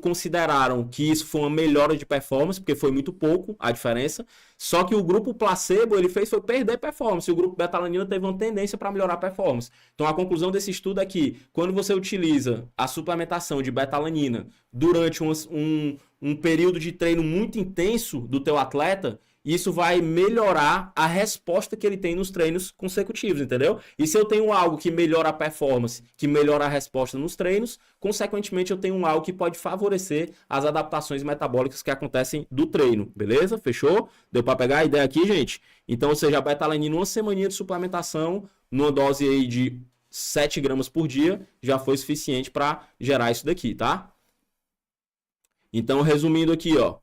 A: consideraram que isso foi uma melhora de performance, porque foi muito pouco a diferença. Só que o grupo placebo, ele foi perder performance. E o grupo betalanina teve uma tendência para melhorar a performance. Então, a conclusão desse estudo é que, quando você utiliza a suplementação de betalanina durante um período de treino muito intenso do teu atleta, isso vai melhorar a resposta que ele tem nos treinos consecutivos, entendeu? E se eu tenho algo que melhora a performance, que melhora a resposta nos treinos, consequentemente eu tenho algo que pode favorecer as adaptações metabólicas que acontecem do treino, beleza? Fechou? Deu para pegar a ideia aqui, gente? Então, ou seja, a betalanina, uma semaninha de suplementação, numa dose aí de 7 gramas por dia, já foi suficiente para gerar isso daqui, tá? Então, resumindo aqui, ó,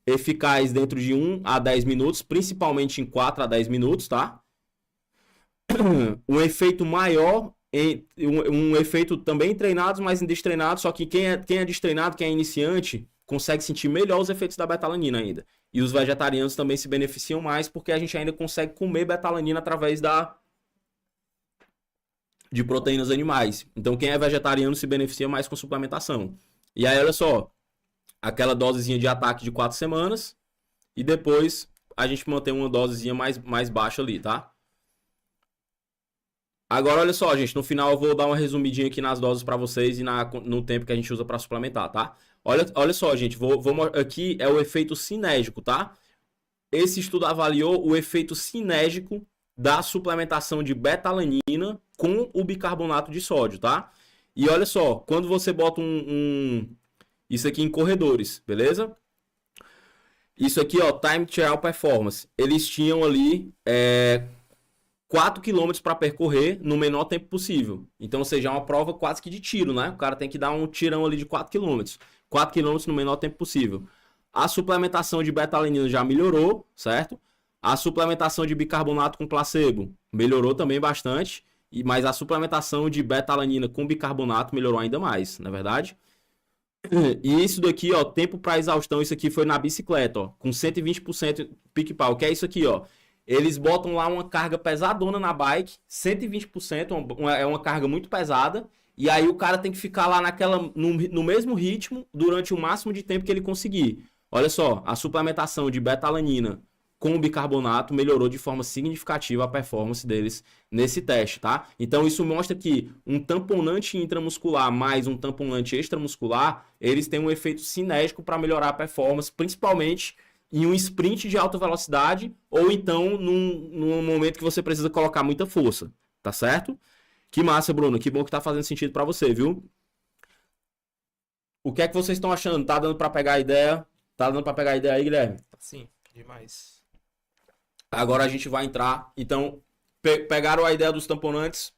A: eficaz dentro de 1 a 10 minutos, principalmente em 4 a 10 minutos, tá? Um efeito maior, um efeito também em treinados, mas em destreinados, só que quem é destreinado, quem é iniciante, consegue sentir melhor os efeitos da betalanina ainda. E os vegetarianos também se beneficiam mais, porque a gente ainda consegue comer betalanina através de proteínas animais. Então, quem é vegetariano se beneficia mais com suplementação. E aí, olha só, aquela dosezinha de ataque de 4 semanas e depois a gente mantém uma dosezinha mais baixa ali, tá? Agora, olha só, gente, no final eu vou dar uma resumidinha aqui nas doses para vocês e no tempo que a gente usa para suplementar, tá? Olha só, gente, aqui é o efeito sinérgico, tá? Esse estudo avaliou o efeito sinérgico da suplementação de betalanina com o bicarbonato de sódio, tá? E olha só, quando você bota isso aqui em corredores, beleza? Isso aqui, ó, Time Trial Performance. Eles tinham ali 4 quilômetros para percorrer no menor tempo possível. Então, ou seja, é uma prova quase que de tiro, né? O cara tem que dar um tirão ali de 4 quilômetros. 4 quilômetros no menor tempo possível. A suplementação de beta-alanina já melhorou, certo? A suplementação de bicarbonato com placebo melhorou também bastante, mas a suplementação de beta-alanina com bicarbonato melhorou ainda mais, não é verdade? E isso daqui, ó, tempo para exaustão, isso aqui foi na bicicleta, ó, com 120% pique-pau, que é isso aqui, ó. Eles botam lá uma carga pesadona na bike, 120%, é uma carga muito pesada, e aí o cara tem que ficar lá no mesmo ritmo durante o máximo de tempo que ele conseguir. Olha só, a suplementação de beta-alanina com o bicarbonato melhorou de forma significativa a performance deles nesse teste, tá? Então isso mostra que um tamponante intramuscular mais um tamponante extramuscular, eles têm um efeito sinérgico para melhorar a performance, principalmente em um sprint de alta velocidade ou então num momento que você precisa colocar muita força, tá certo? Que massa, Bruno, que bom que tá fazendo sentido para você, viu? O que é que vocês estão achando? Tá dando para pegar a ideia? Tá dando para pegar a ideia aí, Guilherme?
B: Sim, demais.
A: Agora a gente vai entrar. Então, pegaram a ideia dos tamponantes.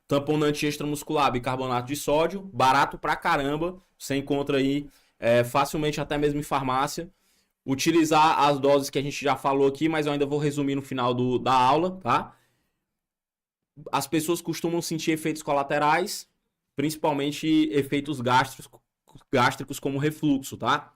A: Tamponante extramuscular, bicarbonato de sódio. Barato pra caramba. Você encontra aí facilmente até mesmo em farmácia. Utilizar as doses que a gente já falou aqui, mas eu ainda vou resumir no final da aula, tá? As pessoas costumam sentir efeitos colaterais, principalmente efeitos gástricos como refluxo, tá?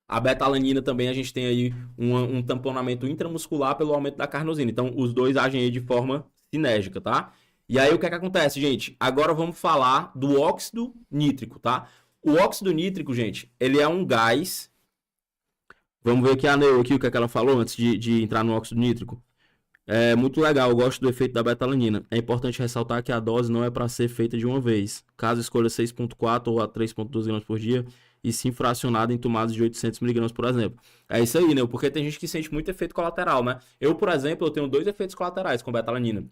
A: A beta-alanina também a gente tem aí um tamponamento intramuscular pelo aumento da carnosina. Então, os dois agem aí de forma sinérgica, tá? E aí, o que é que acontece, gente? Agora vamos falar do óxido nítrico, tá? O óxido nítrico, gente, ele é um gás. Vamos ver aqui a Neu, aqui, o que é que ela falou antes de entrar no óxido nítrico. É muito legal, eu gosto do efeito da beta-alanina. É importante ressaltar que a dose não é para ser feita de uma vez. Caso escolha 6,4 ou a 3,2 gramas por dia, e sim fracionado em tomadas de 800 miligramas, por exemplo. É isso aí, né? Porque tem gente que sente muito efeito colateral, né? Eu, por exemplo, eu tenho 2 efeitos colaterais com beta-alanina.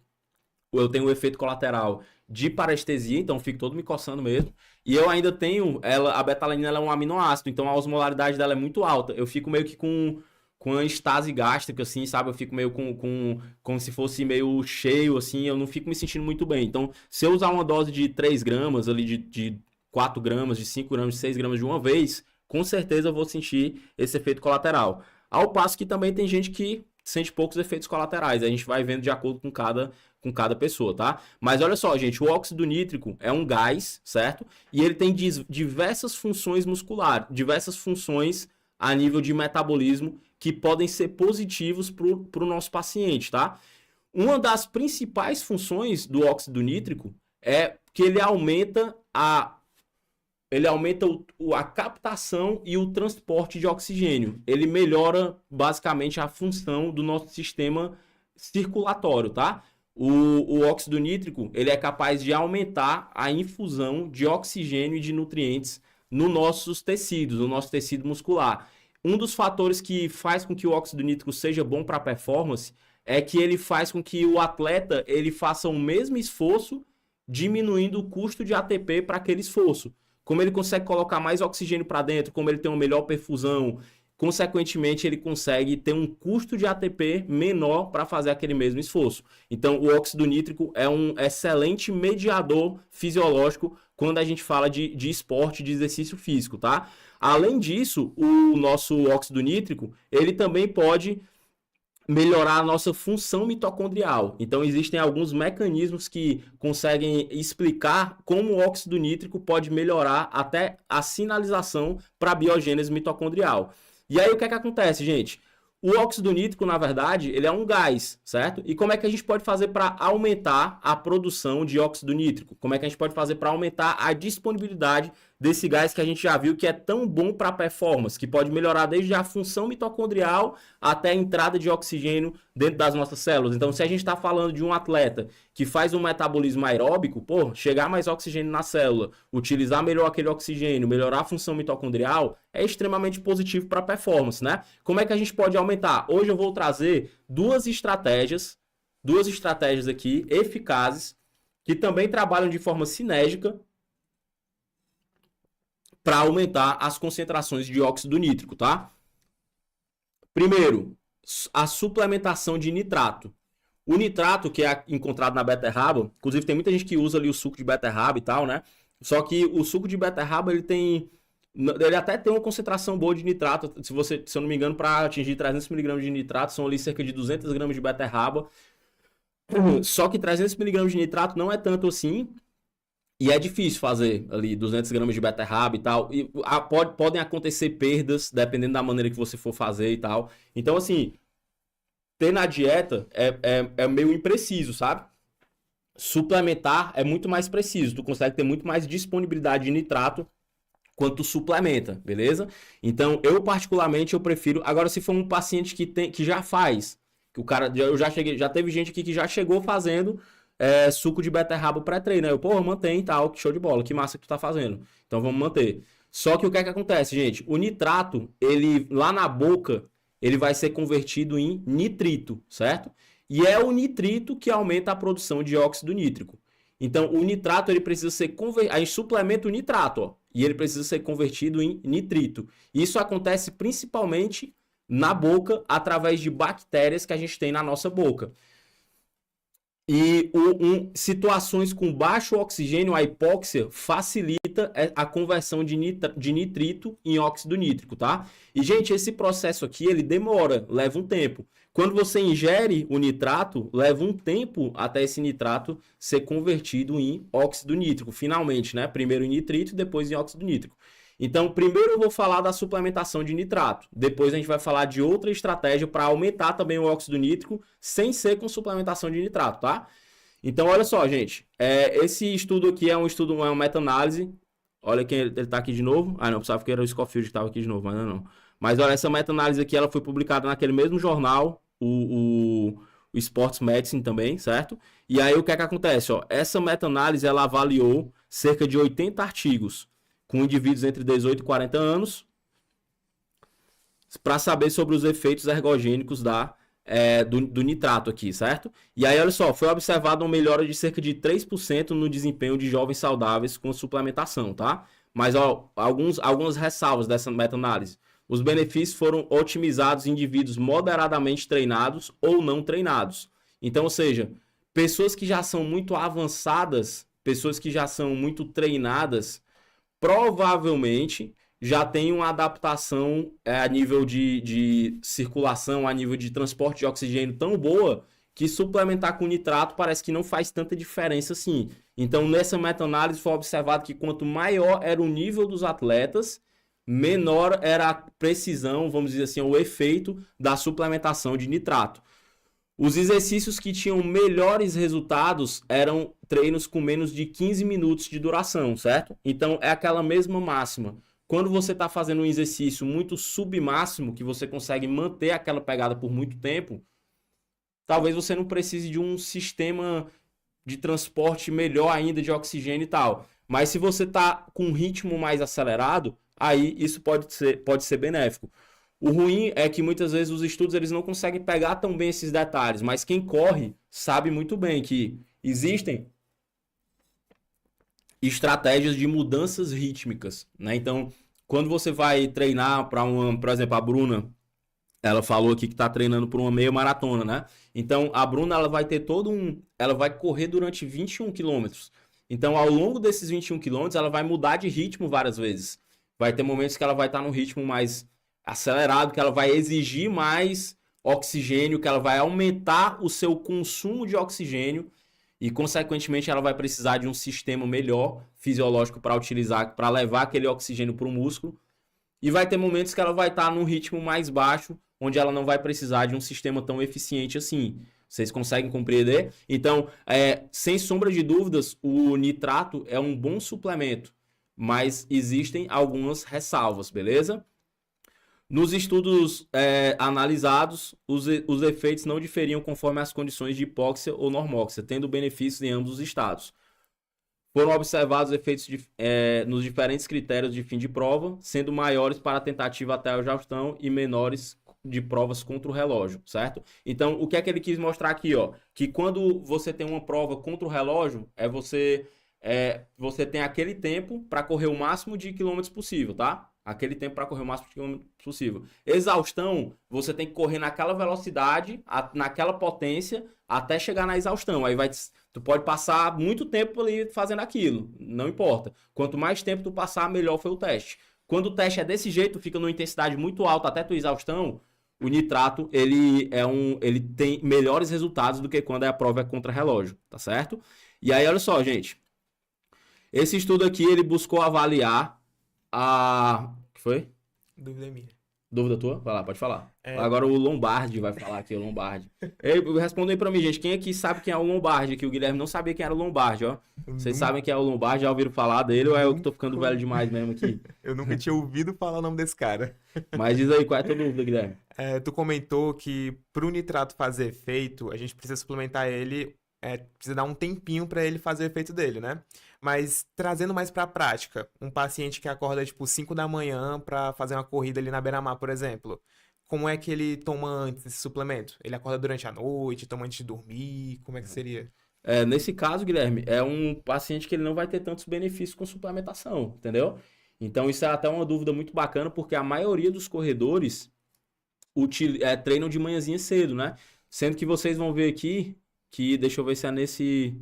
A: Eu tenho o efeito colateral de parestesia, então fico todo me coçando mesmo. E eu ainda tenho, a beta-alanina ela é um aminoácido, então a osmolaridade dela é muito alta. Eu fico meio que com a estase gástrica, assim, sabe? Eu fico meio como se fosse meio cheio, assim, eu não fico me sentindo muito bem. Então, se eu usar uma dose de 3 gramas, ali de 4 gramas, de 5 gramas, de 6 gramas de uma vez, com certeza eu vou sentir esse efeito colateral. Ao passo que também tem gente que sente poucos efeitos colaterais. A gente vai vendo de acordo com cada pessoa, tá? Mas olha só, gente, o óxido nítrico é um gás, certo? E ele tem diversas funções musculares, diversas funções a nível de metabolismo que podem ser positivos para o nosso paciente, tá? Uma das principais funções do óxido nítrico é que ele aumenta a captação e o transporte de oxigênio. Ele melhora basicamente a função do nosso sistema circulatório, tá? O óxido nítrico, ele é capaz de aumentar a infusão de oxigênio e de nutrientes nos nossos tecidos, no nosso tecido muscular. Um dos fatores que faz com que o óxido nítrico seja bom para a performance é que ele faz com que o atleta ele faça o mesmo esforço, diminuindo o custo de ATP para aquele esforço. Como ele consegue colocar mais oxigênio para dentro, como ele tem uma melhor perfusão, consequentemente ele consegue ter um custo de ATP menor para fazer aquele mesmo esforço. Então o óxido nítrico é um excelente mediador fisiológico quando a gente fala de esporte, de exercício físico, tá? Além disso, o nosso óxido nítrico, ele também pode melhorar a nossa função mitocondrial. Então existem alguns mecanismos que conseguem explicar como o óxido nítrico pode melhorar até a sinalização para a biogênese mitocondrial. E aí o que é que acontece, gente? O óxido nítrico, na verdade, ele é um gás, certo? E como é que a gente pode fazer para aumentar a produção de óxido nítrico? Como é que a gente pode fazer para aumentar a disponibilidade desse gás que a gente já viu que é tão bom para a performance, que pode melhorar desde a função mitocondrial até a entrada de oxigênio dentro das nossas células. Então, se a gente está falando de um atleta que faz um metabolismo aeróbico, chegar mais oxigênio na célula, utilizar melhor aquele oxigênio, melhorar a função mitocondrial, é extremamente positivo para a performance, né? Como é que a gente pode aumentar? Hoje eu vou trazer duas estratégias aqui eficazes que também trabalham de forma sinérgica para aumentar as concentrações de óxido nítrico, tá? Primeiro, a suplementação de nitrato. O nitrato, que é encontrado na beterraba, inclusive tem muita gente que usa ali o suco de beterraba e tal, né? Só que o suco de beterraba, ele até tem uma concentração boa de nitrato. Se eu não me engano, para atingir 300 miligramas de nitrato, são ali cerca de 200 gramas de beterraba. Só que 300 miligramas de nitrato não é tanto assim. E é difícil fazer ali 200 gramas de beterraba e tal. E podem acontecer perdas, dependendo da maneira que você for fazer e tal. Então, assim, ter na dieta é meio impreciso, sabe? Suplementar é muito mais preciso. Tu consegue ter muito mais disponibilidade de nitrato quando tu suplementa, beleza? Então, eu particularmente, eu prefiro... Agora, se for um paciente que já faz, que o cara... Já teve gente aqui que já chegou fazendo suco de beterraba pré-treino, né? Pô, mantém e tal, show de bola, que massa que tu tá fazendo. Então, vamos manter. Só que o que é que acontece, gente? O nitrato, ele lá na boca, ele vai ser convertido em nitrito, certo? E é o nitrito que aumenta a produção de óxido nítrico. Então, o nitrato, ele precisa ser convertido... A gente suplementa o nitrato, ó. E ele precisa ser convertido em nitrito. Isso acontece principalmente na boca, através de bactérias que a gente tem na nossa boca. E situações com baixo oxigênio, a hipóxia, facilita a conversão de nitrito em óxido nítrico, tá? E, gente, esse processo aqui, ele demora, leva um tempo. Quando você ingere o nitrato, leva um tempo até esse nitrato ser convertido em óxido nítrico, finalmente, né? Primeiro em nitrito, depois em óxido nítrico. Então, primeiro eu vou falar da suplementação de nitrato. Depois a gente vai falar de outra estratégia para aumentar também o óxido nítrico sem ser com suplementação de nitrato, tá? Então, olha só, gente. Esse estudo aqui é uma meta-análise. Olha quem ele tá aqui de novo. Ah, não, pensava que era o Scofield que estava aqui de novo, mas não. Mas olha, essa meta-análise aqui, ela foi publicada naquele mesmo jornal, o Sports Medicine também, certo? E aí o que é que acontece? Ó, essa meta-análise, ela avaliou cerca de 80 artigos com indivíduos entre 18 e 40 anos, para saber sobre os efeitos ergogênicos do nitrato aqui, certo? E aí, olha só, foi observada uma melhora de cerca de 3% no desempenho de jovens saudáveis com suplementação, tá? Mas, ó, algumas ressalvas dessa meta-análise. Os benefícios foram otimizados em indivíduos moderadamente treinados ou não treinados. Então, ou seja, pessoas que já são muito avançadas, pessoas que já são muito treinadas, provavelmente já tem uma adaptação a nível de circulação, a nível de transporte de oxigênio tão boa que suplementar com nitrato parece que não faz tanta diferença assim. Então, nessa meta-análise foi observado que quanto maior era o nível dos atletas, menor era a precisão, vamos dizer assim, o efeito da suplementação de nitrato. Os exercícios que tinham melhores resultados eram treinos com menos de 15 minutos de duração, certo? Então, é aquela mesma máxima. Quando você está fazendo um exercício muito submáximo, que você consegue manter aquela pegada por muito tempo, talvez você não precise de um sistema de transporte melhor ainda de oxigênio e tal. Mas se você está com um ritmo mais acelerado, aí isso pode ser benéfico. O ruim é que muitas vezes os estudos eles não conseguem pegar tão bem esses detalhes, mas quem corre sabe muito bem que existem estratégias de mudanças rítmicas, né? Então, quando você vai treinar para por exemplo, a Bruna, ela falou aqui que está treinando para uma meia maratona, né? Então, a Bruna ela vai ter ela vai correr durante 21 quilômetros. Então, ao longo desses 21 quilômetros, ela vai mudar de ritmo várias vezes. Vai ter momentos que ela vai estar num ritmo mais acelerado, que ela vai exigir mais oxigênio, que ela vai aumentar o seu consumo de oxigênio e, consequentemente, ela vai precisar de um sistema melhor fisiológico para utilizar, para levar aquele oxigênio para o músculo. E vai ter momentos que ela vai estar num ritmo mais baixo, onde ela não vai precisar de um sistema tão eficiente assim. Vocês conseguem compreender? Então, sem sombra de dúvidas, o nitrato é um bom suplemento, mas existem algumas ressalvas, beleza? Nos estudos analisados, os efeitos não diferiam conforme as condições de hipóxia ou normóxia, tendo benefícios em ambos os estados. Foram observados efeitos nos diferentes critérios de fim de prova, sendo maiores para a tentativa até a exaustão e menores de provas contra o relógio, certo? Então, o que é que ele quis mostrar aqui, ó? Que quando você tem uma prova contra o relógio, você tem aquele tempo para correr o máximo de quilômetros possível, tá? Aquele tempo para correr o máximo de quilômetros possível. Exaustão, você tem que correr naquela velocidade, naquela potência, até chegar na exaustão. Aí tu pode passar muito tempo ali fazendo aquilo, não importa. Quanto mais tempo tu passar, melhor foi o teste. Quando o teste é desse jeito, fica numa intensidade muito alta até tua exaustão, o nitrato, ele tem melhores resultados do que quando a prova é contra relógio, tá certo? E aí, olha só, gente. Esse estudo aqui, ele buscou avaliar o que foi?
B: Dúvida minha.
A: Dúvida tua? Vai lá, pode falar. Agora o Lombardi vai falar aqui, o Lombardi. Responde aí pra mim, gente. Quem aqui sabe quem é o Lombardi? Que o Guilherme não sabia quem era o Lombardi, ó. Vocês sabem quem é o Lombardi? Já ouviram falar dele ou é eu que tô ficando velho demais mesmo aqui?
B: Eu nunca tinha ouvido falar o nome desse cara.
A: Mas diz aí, qual é a tua dúvida, Guilherme?
B: Tu comentou que pro nitrato fazer efeito, a gente precisa suplementar ele, precisa dar um tempinho pra ele fazer o efeito dele, né? Mas trazendo mais pra prática, um paciente que acorda tipo 5 da manhã pra fazer uma corrida ali na beira-mar, por exemplo, como é que ele toma antes esse suplemento? Ele acorda durante a noite, toma antes de dormir, como é que seria?
A: Nesse caso, Guilherme, é um paciente que ele não vai ter tantos benefícios com suplementação, entendeu? Então isso é até uma dúvida muito bacana, porque a maioria dos corredores treinam de manhãzinha cedo, né? Sendo que vocês vão ver aqui que, deixa eu ver se é nesse...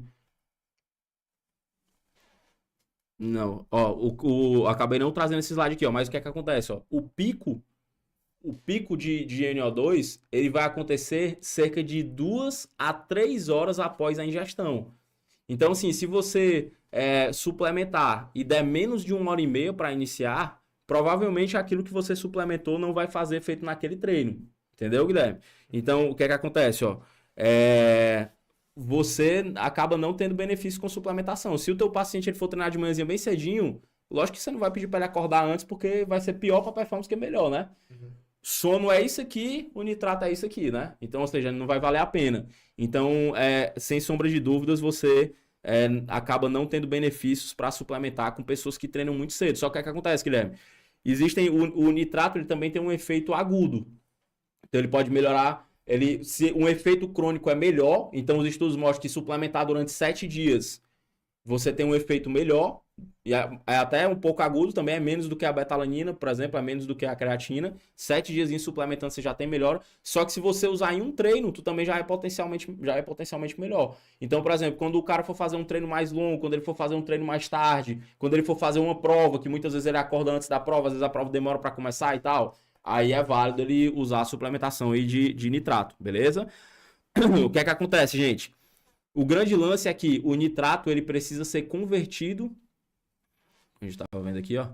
A: Não, ó, acabei não trazendo esse slide aqui, ó, mas o que é que acontece, ó? O pico de NO2, ele vai acontecer cerca de 2 a 3 horas após a ingestão. Então, assim, se você suplementar e der menos de 1h30 para iniciar, provavelmente aquilo que você suplementou não vai fazer efeito naquele treino. Entendeu, Guilherme? Então, o que é que acontece, ó? Você acaba não tendo benefício com suplementação. Se o teu paciente ele for treinar de manhãzinha bem cedinho, lógico que você não vai pedir para ele acordar antes, porque vai ser pior para a performance que melhor, né? Uhum. Sono é isso aqui, o nitrato é isso aqui, né? Então, ou seja, não vai valer a pena. Então, sem sombra de dúvidas, você acaba não tendo benefícios para suplementar com pessoas que treinam muito cedo. Só que o que acontece, Guilherme? O nitrato ele também tem um efeito agudo. Então, ele pode melhorar... Se um efeito crônico é melhor, então os estudos mostram que suplementar durante 7 dias você tem um efeito melhor, e é até um pouco agudo também, é menos do que a betalanina, por exemplo, é menos do que a creatina. 7 dias suplementando você já tem melhor, só que se você usar em um treino, tu também já é potencialmente melhor. Então, por exemplo, quando o cara for fazer um treino mais longo, quando ele for fazer um treino mais tarde, quando ele for fazer uma prova, que muitas vezes ele acorda antes da prova, às vezes a prova demora para começar e tal, aí é válido ele usar a suplementação aí de nitrato, beleza? O que é que acontece, gente? O grande lance é que o nitrato ele precisa ser convertido, a gente estava vendo aqui, ó,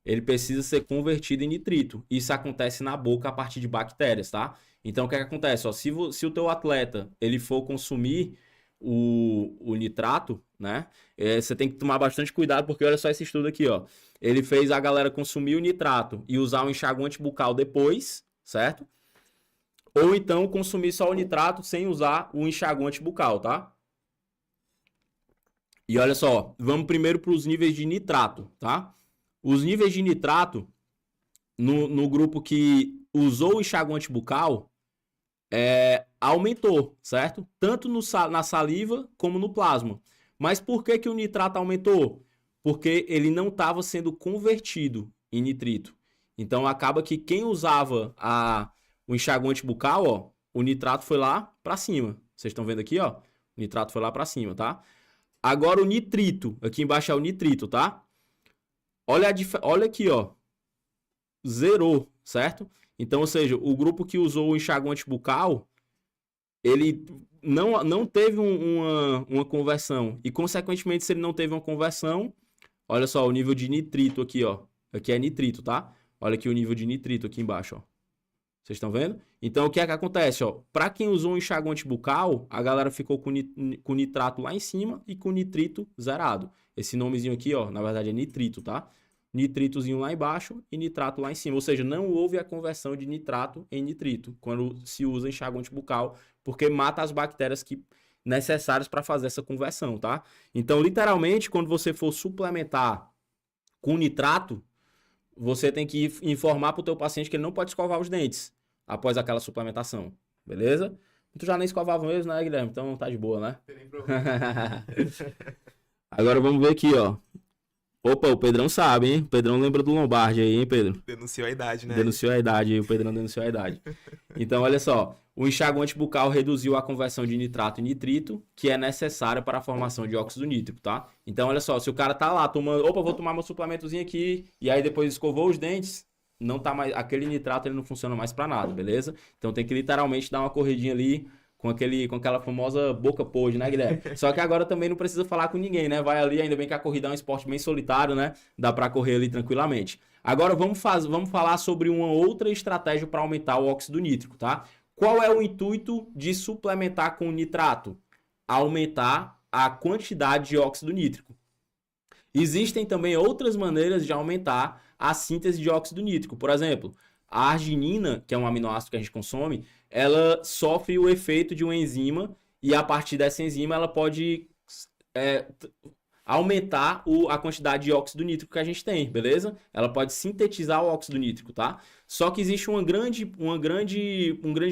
A: ele precisa ser convertido em nitrito. Isso acontece na boca a partir de bactérias, tá? Então, o que é que acontece? Ó, se o teu atleta ele for consumir o nitrato, né? Você tem que tomar bastante cuidado, porque olha só esse estudo aqui, ó. Ele fez a galera consumir o nitrato e usar um enxaguante bucal depois, certo? Ou então consumir só o nitrato sem usar o enxaguante bucal, tá? E olha só, vamos primeiro para os níveis de nitrato, tá? Os níveis de nitrato, no grupo que usou o enxaguante bucal, aumentou, certo? Tanto na saliva como no plasma. Mas por que o nitrato aumentou? Porque ele não estava sendo convertido em nitrito. Então acaba que quem usava o enxaguante bucal, ó, o nitrato foi lá para cima. Vocês estão vendo aqui, ó? O nitrato foi lá para cima, tá? Agora o nitrito, aqui embaixo é o nitrito, tá? Olha aqui, ó. Zerou, certo? Então, ou seja, o grupo que usou o enxaguante bucal, ele não teve uma conversão. E, consequentemente, se ele não teve uma conversão, olha só o nível de nitrito aqui, ó. Aqui é nitrito, tá? Olha aqui o nível de nitrito aqui embaixo, ó. Vocês estão vendo? Então, o que é que acontece, ó? Para quem usou um enxaguante bucal, a galera ficou com nitrato lá em cima e com nitrito zerado. Esse nomezinho aqui, ó, na verdade é nitrito, tá? Nitritozinho lá embaixo e nitrato lá em cima. Ou seja, não houve a conversão de nitrato em nitrito quando se usa enxaguante bucal, porque mata as bactérias necessárias para fazer essa conversão, tá? Então, literalmente, quando você for suplementar com nitrato, você tem que informar para o teu paciente que ele não pode escovar os dentes após aquela suplementação, beleza? Tu já nem escovava mesmo, né, Guilherme? Então tá de boa, né?
B: Não tem nem problema.
A: Agora vamos ver aqui, ó. Opa, o Pedrão sabe, hein? O Pedrão lembra do Lombardi aí, hein, Pedro?
B: Denunciou a idade, né?
A: Denunciou a idade aí, o Pedrão denunciou a idade. Então, olha só. O enxaguante bucal reduziu a conversão de nitrato em nitrito, que é necessária para a formação de óxido nítrico, tá? Então, olha só, se o cara tá lá tomando, opa, vou tomar meu suplementozinho aqui, e aí depois escovou os dentes, não tá mais, aquele nitrato ele não funciona mais para nada, beleza? Então tem que literalmente dar uma corridinha ali com aquela famosa boca podre, né, Guilherme? Só que agora também não precisa falar com ninguém, né? Vai ali, ainda bem que a corrida é um esporte bem solitário, né? Dá para correr ali tranquilamente. Agora vamos falar sobre uma outra estratégia para aumentar o óxido nítrico, tá? Qual é o intuito de suplementar com nitrato? Aumentar a quantidade de óxido nítrico. Existem também outras maneiras de aumentar a síntese de óxido nítrico. Por exemplo, a arginina, que é um aminoácido que a gente consome, ela sofre o efeito de uma enzima e a partir dessa enzima ela pode aumentar a quantidade de óxido nítrico que a gente tem, beleza? Ela pode sintetizar o óxido nítrico, tá? Só que existe um grande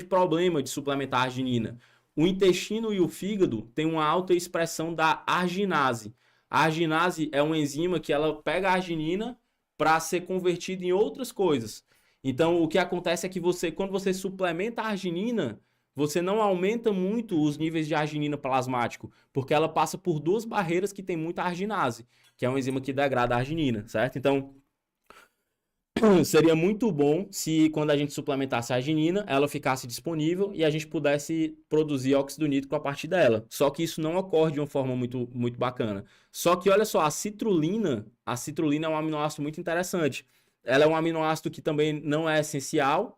A: problema de suplementar a arginina. O intestino e o fígado têm uma alta expressão da arginase. A arginase é uma enzima que ela pega a arginina para ser convertida em outras coisas. Então, o que acontece é que quando você suplementa a arginina, você não aumenta muito os níveis de arginina plasmático, porque ela passa por duas barreiras que tem muita arginase, que é uma enzima que degrada a arginina, certo? Então, seria muito bom se quando a gente suplementasse a arginina, ela ficasse disponível e a gente pudesse produzir óxido nítrico a partir dela. Só que isso não ocorre de uma forma muito, muito bacana. Só que olha só, a citrulina é um aminoácido muito interessante. Ela é um aminoácido que também não é essencial,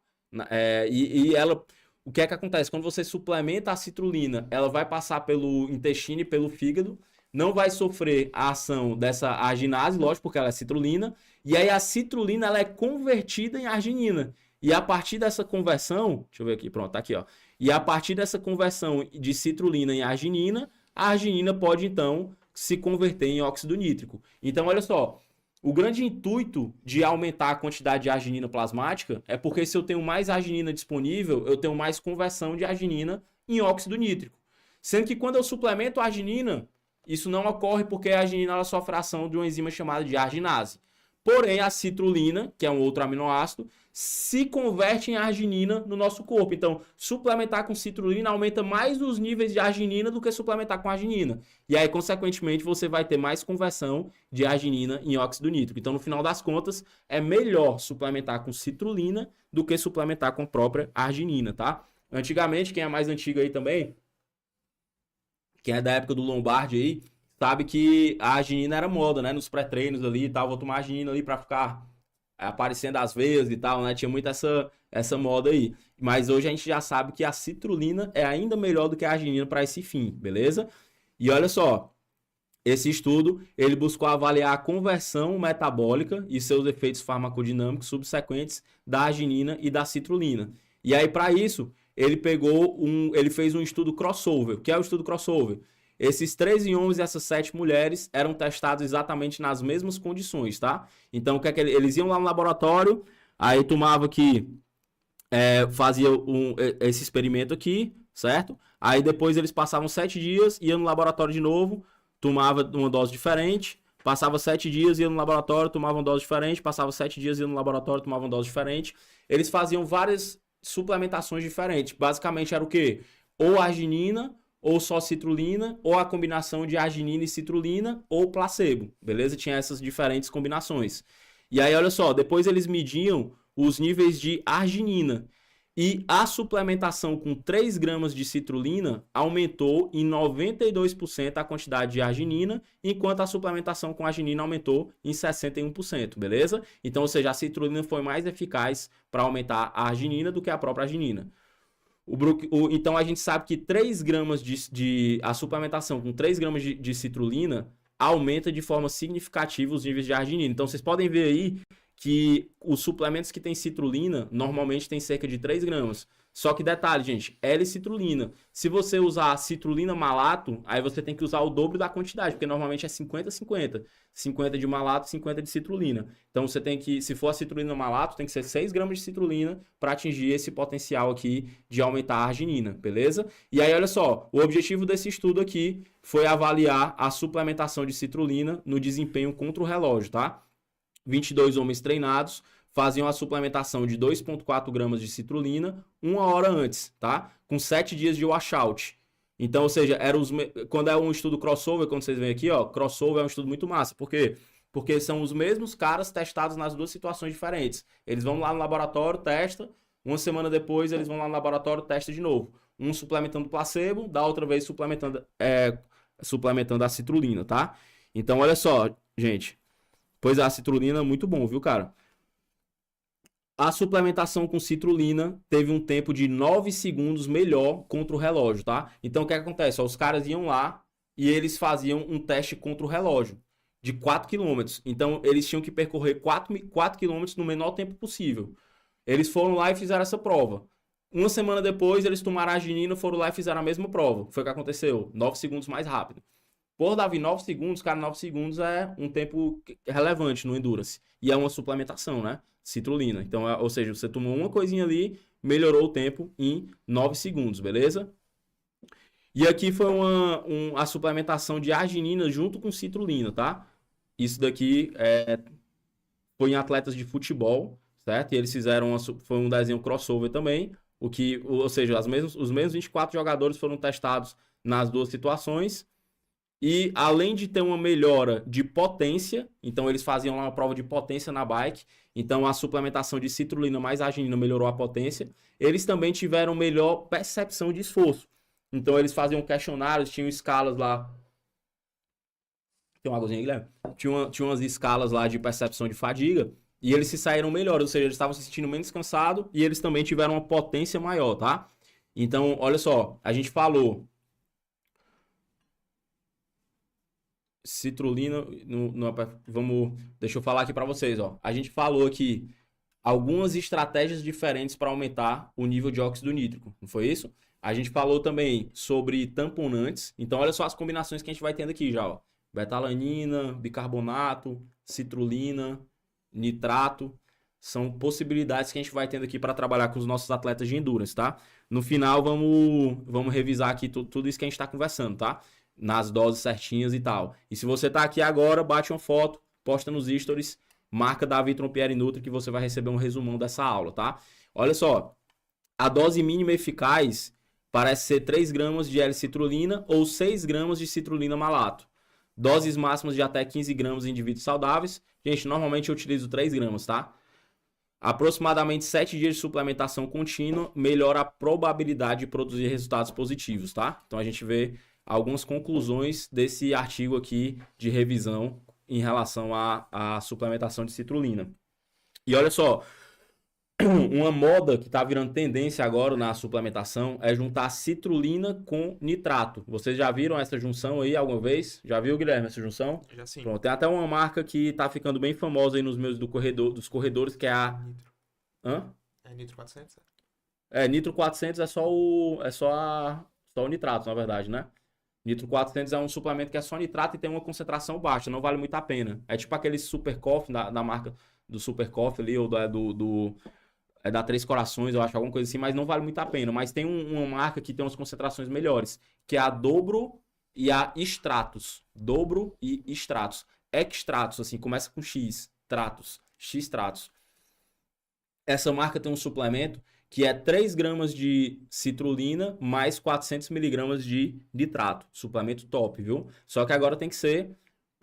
A: e ela... O que é que acontece? Quando você suplementa a citrulina, ela vai passar pelo intestino e pelo fígado, não vai sofrer a ação dessa arginase, lógico, porque ela é citrulina, e aí a citrulina ela é convertida em arginina. E a partir dessa conversão, deixa eu ver aqui, pronto, tá aqui, ó. E a partir dessa conversão de citrulina em arginina, a arginina pode então se converter em óxido nítrico. Então, olha só, o grande intuito de aumentar a quantidade de arginina plasmática é porque se eu tenho mais arginina disponível, eu tenho mais conversão de arginina em óxido nítrico. Sendo que quando eu suplemento a arginina, isso não ocorre porque a arginina ela sofre a ação de uma enzima chamada de arginase. Porém, a citrulina, que é um outro aminoácido, se converte em arginina no nosso corpo. Então, suplementar com citrulina aumenta mais os níveis de arginina do que suplementar com arginina. E aí, consequentemente, você vai ter mais conversão de arginina em óxido nítrico. Então, no final das contas, é melhor suplementar com citrulina do que suplementar com a própria arginina, tá? Antigamente, quem é mais antigo aí também, quem é da época do Lombardi aí, sabe que a arginina era moda, né? Nos pré-treinos ali e tal, vou tomar arginina ali pra ficar aparecendo às vezes e tal, né? Tinha muito essa moda aí. Mas hoje a gente já sabe que a citrulina é ainda melhor do que a arginina para esse fim, beleza? E olha só, esse estudo, ele buscou avaliar a conversão metabólica e seus efeitos farmacodinâmicos subsequentes da arginina e da citrulina. E aí, para isso, ele fez um estudo crossover. O que é o estudo crossover? Esses 13 homens e essas 7 mulheres eram testados exatamente nas mesmas condições, tá? Então, o que é que eles iam lá no laboratório, aí tomava aqui, fazia esse experimento aqui, certo? Aí depois eles passavam 7 dias, iam no laboratório de novo, tomava uma dose diferente, passava 7 dias, ia no laboratório, tomava uma dose diferente, passava 7 dias, ia no laboratório, tomava uma dose diferente. Eles faziam várias suplementações diferentes. Basicamente era o quê? Ou arginina, ou só citrulina, ou a combinação de arginina e citrulina, ou placebo, beleza? Tinha essas diferentes combinações. E aí, olha só, depois eles mediam os níveis de arginina. E a suplementação com 3 gramas de citrulina aumentou em 92% a quantidade de arginina, enquanto a suplementação com arginina aumentou em 61%, beleza? Então, ou seja, a citrulina foi mais eficaz para aumentar a arginina do que a própria arginina. Então, a gente sabe que 3 gramas a suplementação com 3 gramas de citrulina aumenta de forma significativa os níveis de arginina. Então, vocês podem ver aí que os suplementos que têm citrulina normalmente têm cerca de 3 gramas. Só que detalhe, gente, L-citrulina. Se você usar citrulina malato, aí você tem que usar o dobro da quantidade, porque normalmente é 50-50. 50 de malato, 50 de citrulina. Então você tem que, se for a citrulina malato, tem que ser 6 gramas de citrulina para atingir esse potencial aqui de aumentar a arginina, beleza? E aí, olha só, o objetivo desse estudo aqui foi avaliar a suplementação de citrulina no desempenho contra o relógio, tá? 22 homens treinados faziam a suplementação de 2,4 gramas de citrulina 1 hora antes, tá? Com 7 dias de washout. Então, ou seja, quando é um estudo crossover, quando vocês veem aqui, ó, crossover é um estudo muito massa. Por quê? Porque são os mesmos caras testados nas duas situações diferentes. Eles vão lá no laboratório, testa, uma semana depois eles vão lá no laboratório, testa de novo. Um suplementando placebo, da outra vez suplementando a citrulina, tá? Então, olha só, gente. Pois a citrulina é muito bom, viu, cara? A suplementação com citrulina teve um tempo de 9 segundos melhor contra o relógio, tá? Então, o que acontece? Ó, os caras iam lá e eles faziam um teste contra o relógio de 4 km. Então, eles tinham que percorrer 4 km no menor tempo possível. Eles foram lá e fizeram essa prova. Uma semana depois, eles tomaram a arginina, foram lá e fizeram a mesma prova. Foi o que aconteceu. 9 segundos mais rápido. Por Davi, 9 segundos, cara, 9 segundos é um tempo relevante no Endurance. E é uma suplementação, né? Citrulina. Então, ou seja, você tomou uma coisinha ali, melhorou o tempo em 9 segundos, beleza? E aqui foi a suplementação de arginina junto com citrulina, tá? Isso daqui foi em atletas de futebol, certo? E eles fizeram, foi um desenho crossover também, ou seja, os mesmos 24 jogadores foram testados nas duas situações. E além de ter uma melhora de potência, então eles faziam lá uma prova de potência na bike, então a suplementação de citrulina mais arginina melhorou a potência, eles também tiveram melhor percepção de esforço. Então eles faziam questionários, tinham escalas lá. Tem uma águazinha aí, Guilherme? Tinha umas escalas lá de percepção de fadiga, e eles se saíram melhor, ou seja, eles estavam se sentindo menos cansados e eles também tiveram uma potência maior, tá? Então, olha só, a gente falou citrulina, deixa eu falar aqui para vocês, ó. A gente falou aqui algumas estratégias diferentes para aumentar o nível de óxido nítrico, não foi isso? A gente falou também sobre tamponantes. Então, olha só as combinações que a gente vai tendo aqui já, ó. Betalanina, bicarbonato, citrulina, nitrato. São possibilidades que a gente vai tendo aqui para trabalhar com os nossos atletas de endurance, tá? No final, vamos revisar aqui tudo isso que a gente está conversando, tá? Nas doses certinhas e tal. E se você tá aqui agora, bate uma foto, posta nos stories, marca Davi Trompieri Nutri que você vai receber um resumão dessa aula, tá? Olha só, a dose mínima eficaz parece ser 3 gramas de L-citrulina ou 6 gramas de citrulina malato. Doses máximas de até 15 gramas em indivíduos saudáveis. Gente, normalmente eu utilizo 3 gramas, tá? Aproximadamente 7 dias de suplementação contínua melhora a probabilidade de produzir resultados positivos, tá? Então a gente vê algumas conclusões desse artigo aqui de revisão em relação à suplementação de citrulina. E olha só, uma moda que está virando tendência agora na suplementação é juntar citrulina com nitrato. Vocês já viram essa junção aí alguma vez? Já viu, Guilherme, essa junção?
B: Já sim.
A: Pronto, tem até uma marca que está ficando bem famosa aí nos meus dos corredores, que é a...
B: Nitro.
A: Hã?
B: É Nitro 400?
A: Nitro 400 é só o nitrato, na verdade, né? Nitro 400 é um suplemento que é só nitrato e tem uma concentração baixa, não vale muito a pena. É tipo aquele Super Coffee da marca do Super Coffee ali, ou da Três Corações, eu acho, alguma coisa assim, mas não vale muito a pena. Mas tem uma marca que tem umas concentrações melhores, que é a Dobro e a Stratos. Dobro e Stratos. Extratos, assim, começa com X, Tratos, X-Tratos. Essa marca tem um suplemento que é 3 gramas de citrulina mais 400 miligramas de nitrato. Suplemento top, viu? Só que agora tem que ser...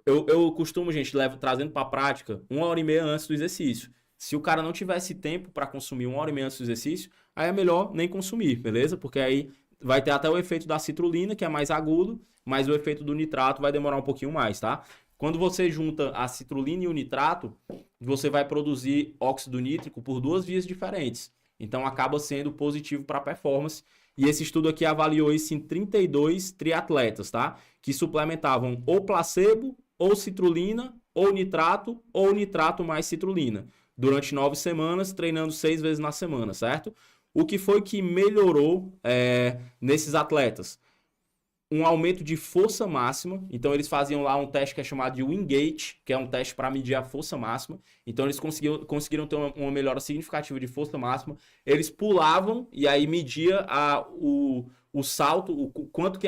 A: Eu costumo, gente, trazendo para a prática 1h30 antes do exercício. Se o cara não tivesse tempo para consumir 1h30 antes do exercício, aí é melhor nem consumir, beleza? Porque aí vai ter até o efeito da citrulina, que é mais agudo, mas o efeito do nitrato vai demorar um pouquinho mais, tá? Quando você junta a citrulina e o nitrato, você vai produzir óxido nítrico por 2 vias diferentes. Então, acaba sendo positivo para a performance. E esse estudo aqui avaliou isso em 32 triatletas, tá? Que suplementavam ou placebo, ou citrulina, ou nitrato mais citrulina. Durante 9 semanas, treinando 6 vezes na semana, certo? O que foi que melhorou nesses atletas? Um aumento de força máxima. Então, eles faziam lá um teste que é chamado de Wingate, que é um teste para medir a força máxima. Então, eles conseguiram ter uma melhora significativa de força máxima. Eles pulavam e aí media o salto, o quanto que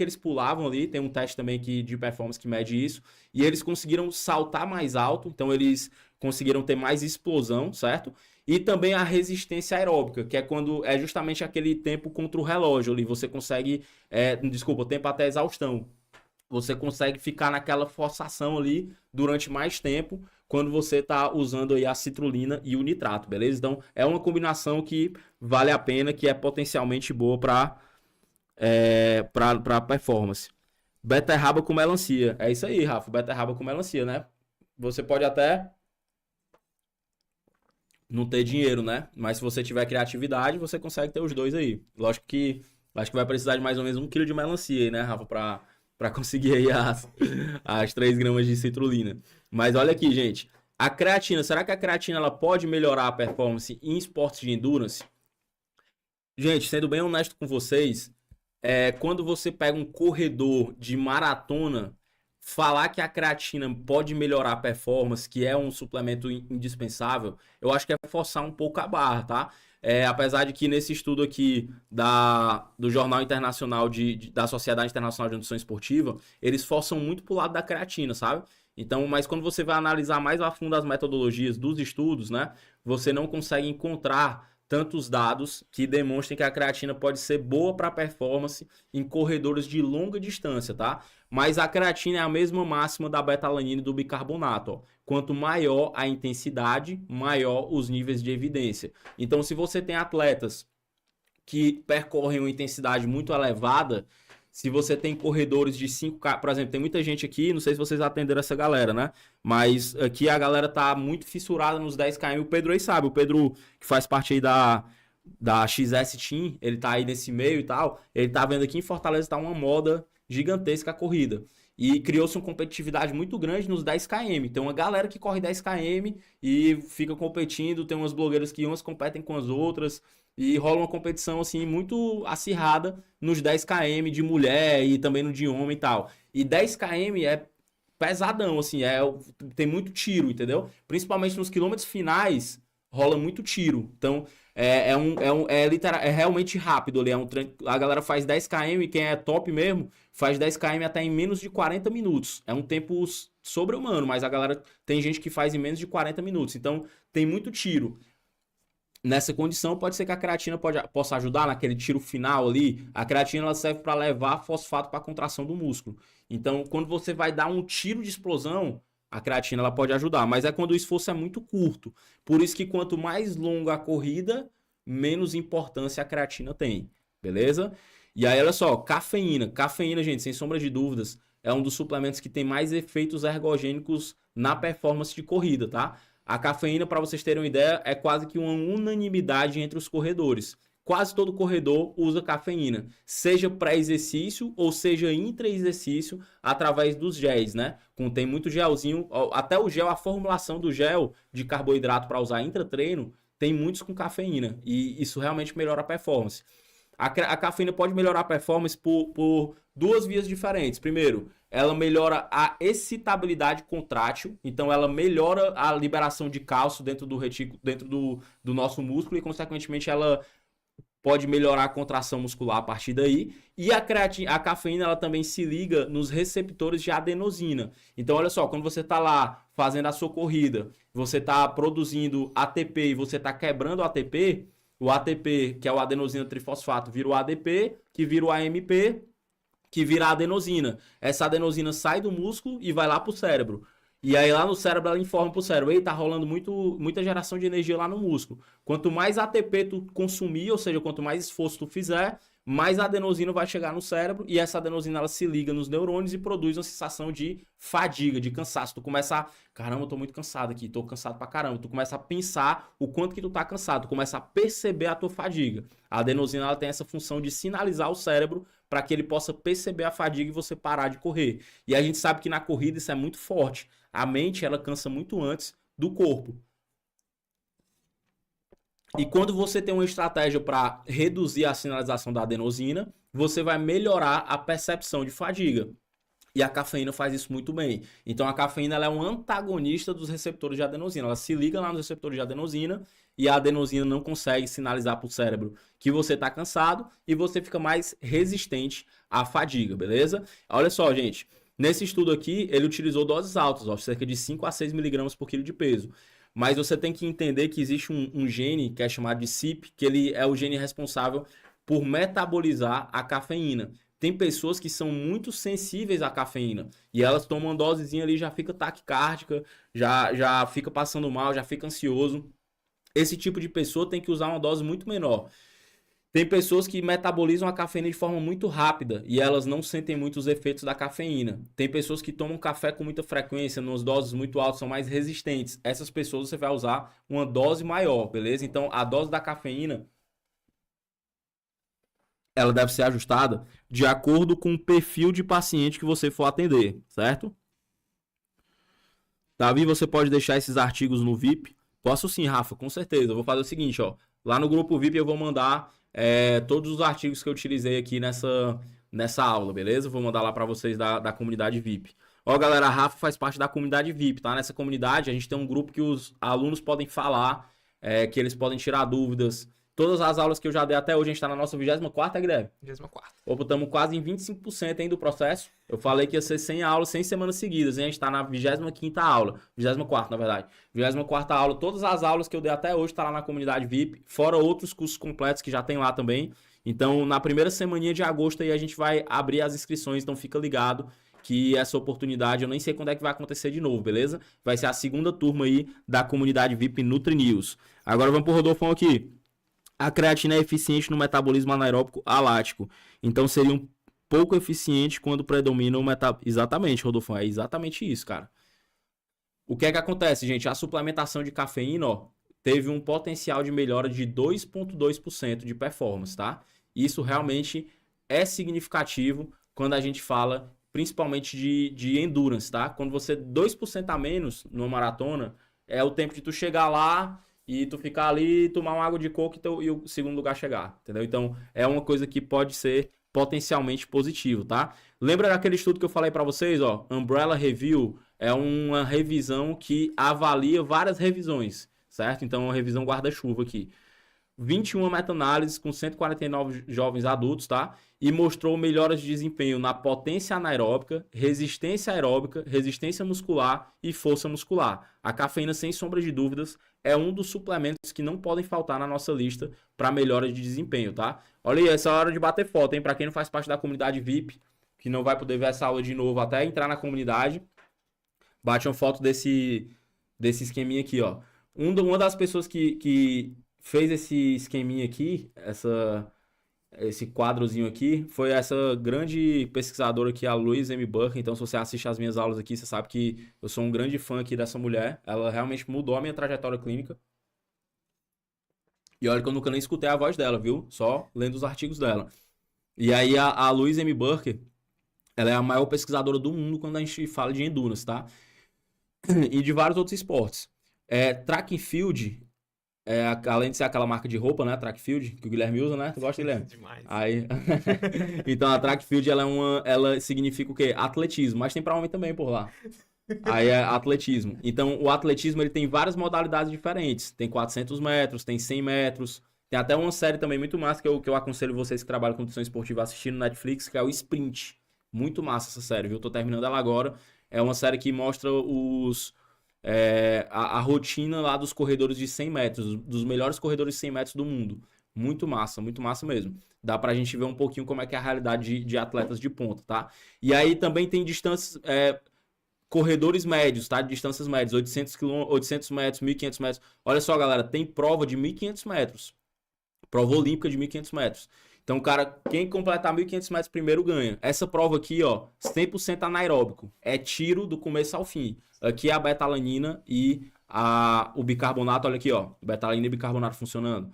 A: eles pulavam ali. Tem um teste também de performance que mede isso. E eles conseguiram saltar mais alto. Então, eles conseguiram ter mais explosão, certo? E também a resistência aeróbica, que é quando é justamente aquele tempo contra o relógio ali. Você consegue, o tempo até exaustão. Você consegue ficar naquela forçação ali durante mais tempo quando você está usando aí a citrulina e o nitrato, beleza? Então, é uma combinação que vale a pena, que é potencialmente boa para performance. Beterraba com melancia. É isso aí, Rafa. Beterraba com melancia, né? Você pode até não ter dinheiro, né? Mas se você tiver criatividade, você consegue ter os dois aí. Lógico que acho que vai precisar de mais ou menos 1 quilo de melancia aí, né, Rafa? Pra conseguir aí as 3 gramas de citrulina. Mas olha aqui, gente. A creatina, será que a creatina ela pode melhorar a performance em esportes de endurance? Gente, sendo bem honesto com vocês, quando você pega um corredor de maratona, falar que a creatina pode melhorar a performance, que é um suplemento indispensável, eu acho que é forçar um pouco a barra, tá? Apesar de que nesse estudo aqui do Jornal Internacional da Sociedade Internacional de Nutrição Esportiva, eles forçam muito pro lado da creatina, sabe? Então, mas quando você vai analisar mais a fundo as metodologias dos estudos, né, você não consegue encontrar tantos dados que demonstrem que a creatina pode ser boa para performance em corredores de longa distância, tá? Mas a creatina é a mesma máxima da betalanina e do bicarbonato, ó. Quanto maior a intensidade, maior os níveis de evidência. Então, se você tem atletas que percorrem uma intensidade muito elevada, se você tem corredores de 5K, por exemplo, tem muita gente aqui, não sei se vocês atenderam essa galera, né? Mas aqui a galera tá muito fissurada nos 10 km. O Pedro aí sabe, o Pedro que faz parte aí da XS Team, ele tá aí nesse meio e tal, ele tá vendo aqui em Fortaleza tá uma moda gigantesca a corrida. E criou-se uma competitividade muito grande nos 10 km. Tem uma galera que corre 10 km e fica competindo, tem umas blogueiras que umas competem com as outras. E rola uma competição assim muito acirrada nos 10 km de mulher e também no de homem e tal. E 10 km é pesadão, assim, tem muito tiro, entendeu? Principalmente nos quilômetros finais rola muito tiro. Então é realmente rápido ali. A galera faz 10 km, quem é top mesmo, faz 10 km até em menos de 40 minutos. É um tempo sobre-humano, mas a galera tem gente que faz em menos de 40 minutos. Então tem muito tiro. Nessa condição, pode ser que a creatina possa ajudar naquele tiro final ali. A creatina ela serve para levar fosfato para a contração do músculo. Então, quando você vai dar um tiro de explosão, a creatina ela pode ajudar. Mas é quando o esforço é muito curto. Por isso que quanto mais longa a corrida, menos importância a creatina tem. Beleza? E aí, olha só, cafeína. Cafeína, gente, sem sombra de dúvidas, é um dos suplementos que tem mais efeitos ergogênicos na performance de corrida, tá? A cafeína, para vocês terem uma ideia, é quase que uma unanimidade entre os corredores. Quase todo corredor usa cafeína, seja pré-exercício ou seja intra-exercício, através dos géis, né? Contém muito gelzinho, até o gel, a formulação do gel de carboidrato para usar intra-treino, tem muitos com cafeína e isso realmente melhora a performance. A cafeína pode melhorar a performance por duas vias diferentes. Primeiro, ela melhora a excitabilidade contrátil, então ela melhora a liberação de cálcio dentro do retículo, dentro do nosso músculo e, consequentemente, ela pode melhorar a contração muscular a partir daí. E a cafeína ela também se liga nos receptores de adenosina. Então, olha só, quando você está lá fazendo a sua corrida, você está produzindo ATP e você está quebrando o ATP, o ATP, que é o adenosina trifosfato, vira o ADP, que vira o AMP, que vira a adenosina. Essa adenosina sai do músculo e vai lá pro cérebro. E aí lá no cérebro ela informa pro cérebro, ei, tá rolando muita geração de energia lá no músculo. Quanto mais ATP tu consumir, ou seja, quanto mais esforço tu fizer, mais adenosina vai chegar no cérebro e essa adenosina ela se liga nos neurônios e produz uma sensação de fadiga, de cansaço. Tu começa a, caramba, eu tô muito cansado aqui, tô cansado pra caramba. Tu começa a pensar o quanto que tu tá cansado, tu começa a perceber a tua fadiga. A adenosina ela tem essa função de sinalizar o cérebro para que ele possa perceber a fadiga e você parar de correr. E a gente sabe que na corrida isso é muito forte. A mente ela cansa muito antes do corpo. E quando você tem uma estratégia para reduzir a sinalização da adenosina, você vai melhorar a percepção de fadiga. E a cafeína faz isso muito bem. Então a cafeína ela é um antagonista dos receptores de adenosina. Ela se liga lá nos receptores de adenosina e a adenosina não consegue sinalizar para o cérebro que você está cansado e você fica mais resistente à fadiga, beleza? Olha só, gente. Nesse estudo aqui, ele utilizou doses altas, ó, cerca de 5 a 6 miligramas por quilo de peso. Mas você tem que entender que existe um gene que é chamado de CYP, que ele é o gene responsável por metabolizar a cafeína. Tem pessoas que são muito sensíveis à cafeína e elas tomam uma dosezinha ali, já fica taquicárdica, já fica passando mal, já fica ansioso. Esse tipo de pessoa tem que usar uma dose muito menor. Tem pessoas que metabolizam a cafeína de forma muito rápida e elas não sentem muito os efeitos da cafeína. Tem pessoas que tomam café com muita frequência, nas doses muito altas, são mais resistentes. Essas pessoas você vai usar uma dose maior, beleza? Então, a dose da cafeína, ela deve ser ajustada de acordo com o perfil de paciente que você for atender, certo? Davi, você pode deixar esses artigos no VIP? Posso sim, Rafa, com certeza. Eu vou fazer o seguinte, ó. Lá no grupo VIP eu vou mandar todos os artigos que eu utilizei aqui nessa aula, beleza? Vou mandar lá para vocês da comunidade VIP. Ó, galera, a Rafa faz parte da comunidade VIP, tá? Nessa comunidade a gente tem um grupo que os alunos podem falar, que eles podem tirar dúvidas. Todas as aulas que eu já dei até hoje, a gente tá na nossa 24ª, Guilherme?
B: 24ª.
A: Opa, estamos quase em 25% ainda do processo. Eu falei que ia ser 100 aulas, 100 semanas seguidas. E a gente tá na 25ª aula. 24ª, na verdade. 24ª aula. Todas as aulas que eu dei até hoje tá lá na comunidade VIP. Fora outros cursos completos que já tem lá também. Então, na primeira semaninha de agosto aí a gente vai abrir as inscrições. Então, fica ligado que essa oportunidade, eu nem sei quando é que vai acontecer de novo, beleza? Vai ser a segunda turma aí da comunidade VIP Nutri News. Agora vamos pro Rodolfão aqui. A creatina é eficiente no metabolismo anaeróbico alático. Então seria um pouco eficiente quando predomina o metabolismo. Exatamente, Rodolfo. É exatamente isso, cara. O que é que acontece, gente? A suplementação de cafeína, ó, teve um potencial de melhora de 2,2% de performance, tá? Isso realmente é significativo quando a gente fala principalmente de endurance, tá? Quando você 2% a menos numa maratona, é o tempo de tu chegar lá e tu ficar ali, tomar uma água de coco e o segundo lugar chegar, entendeu? Então, é uma coisa que pode ser potencialmente positivo, tá? Lembra daquele estudo que eu falei para vocês, ó? Umbrella Review é uma revisão que avalia várias revisões, certo? Então, é uma revisão guarda-chuva aqui. 21 meta-análises com 149 jovens adultos, tá? E mostrou melhoras de desempenho na potência anaeróbica, resistência aeróbica, resistência muscular e força muscular. A cafeína, sem sombra de dúvidas, é um dos suplementos que não podem faltar na nossa lista para melhora de desempenho, tá? Olha aí, essa é a hora de bater foto, hein? Para quem não faz parte da comunidade VIP, que não vai poder ver essa aula de novo até entrar na comunidade, bate uma foto desse esqueminha aqui, ó. Uma das pessoas que fez esse esqueminha aqui, esse quadrozinho aqui, foi essa grande pesquisadora aqui, a Louise M. Burke. Então, se você assiste as minhas aulas aqui, você sabe que eu sou um grande fã aqui dessa mulher. Ela realmente mudou a minha trajetória clínica. E olha que eu nunca nem escutei a voz dela, viu? Só lendo os artigos dela. E aí, a Louise M. Burke, ela é a maior pesquisadora do mundo quando a gente fala de endurance, tá? E de vários outros esportes. Track and field... além de ser aquela marca de roupa, né? Track Field, que o Guilherme usa, né? Tu gosta, Guilherme?
B: Demais.
A: Aí... Então, a Track Field, ela significa o quê? Atletismo. Mas tem pra homem também por lá. Aí é atletismo. Então, o atletismo, ele tem várias modalidades diferentes. Tem 400 metros, tem 100 metros. Tem até uma série também muito massa que eu aconselho vocês que trabalham com nutrição esportiva a assistir no Netflix, que é o Sprint. Muito massa essa série, viu? Tô terminando ela agora. É uma série que mostra a rotina lá dos corredores de 100 metros, dos melhores corredores de 100 metros do mundo. Muito massa mesmo. Dá pra gente ver um pouquinho como é que é a realidade de atletas de ponta, tá? E aí também tem distâncias, corredores médios, tá? Distâncias médias, 800 metros, 1.500 metros. Olha só, galera, tem prova de 1.500 metros. Prova olímpica de 1.500 metros. Então, cara, quem completar 1.500 metros primeiro ganha. Essa prova aqui, ó, 100% anaeróbico. É tiro do começo ao fim. Aqui é a betalanina e o bicarbonato, olha aqui, ó. Betalanina e bicarbonato funcionando.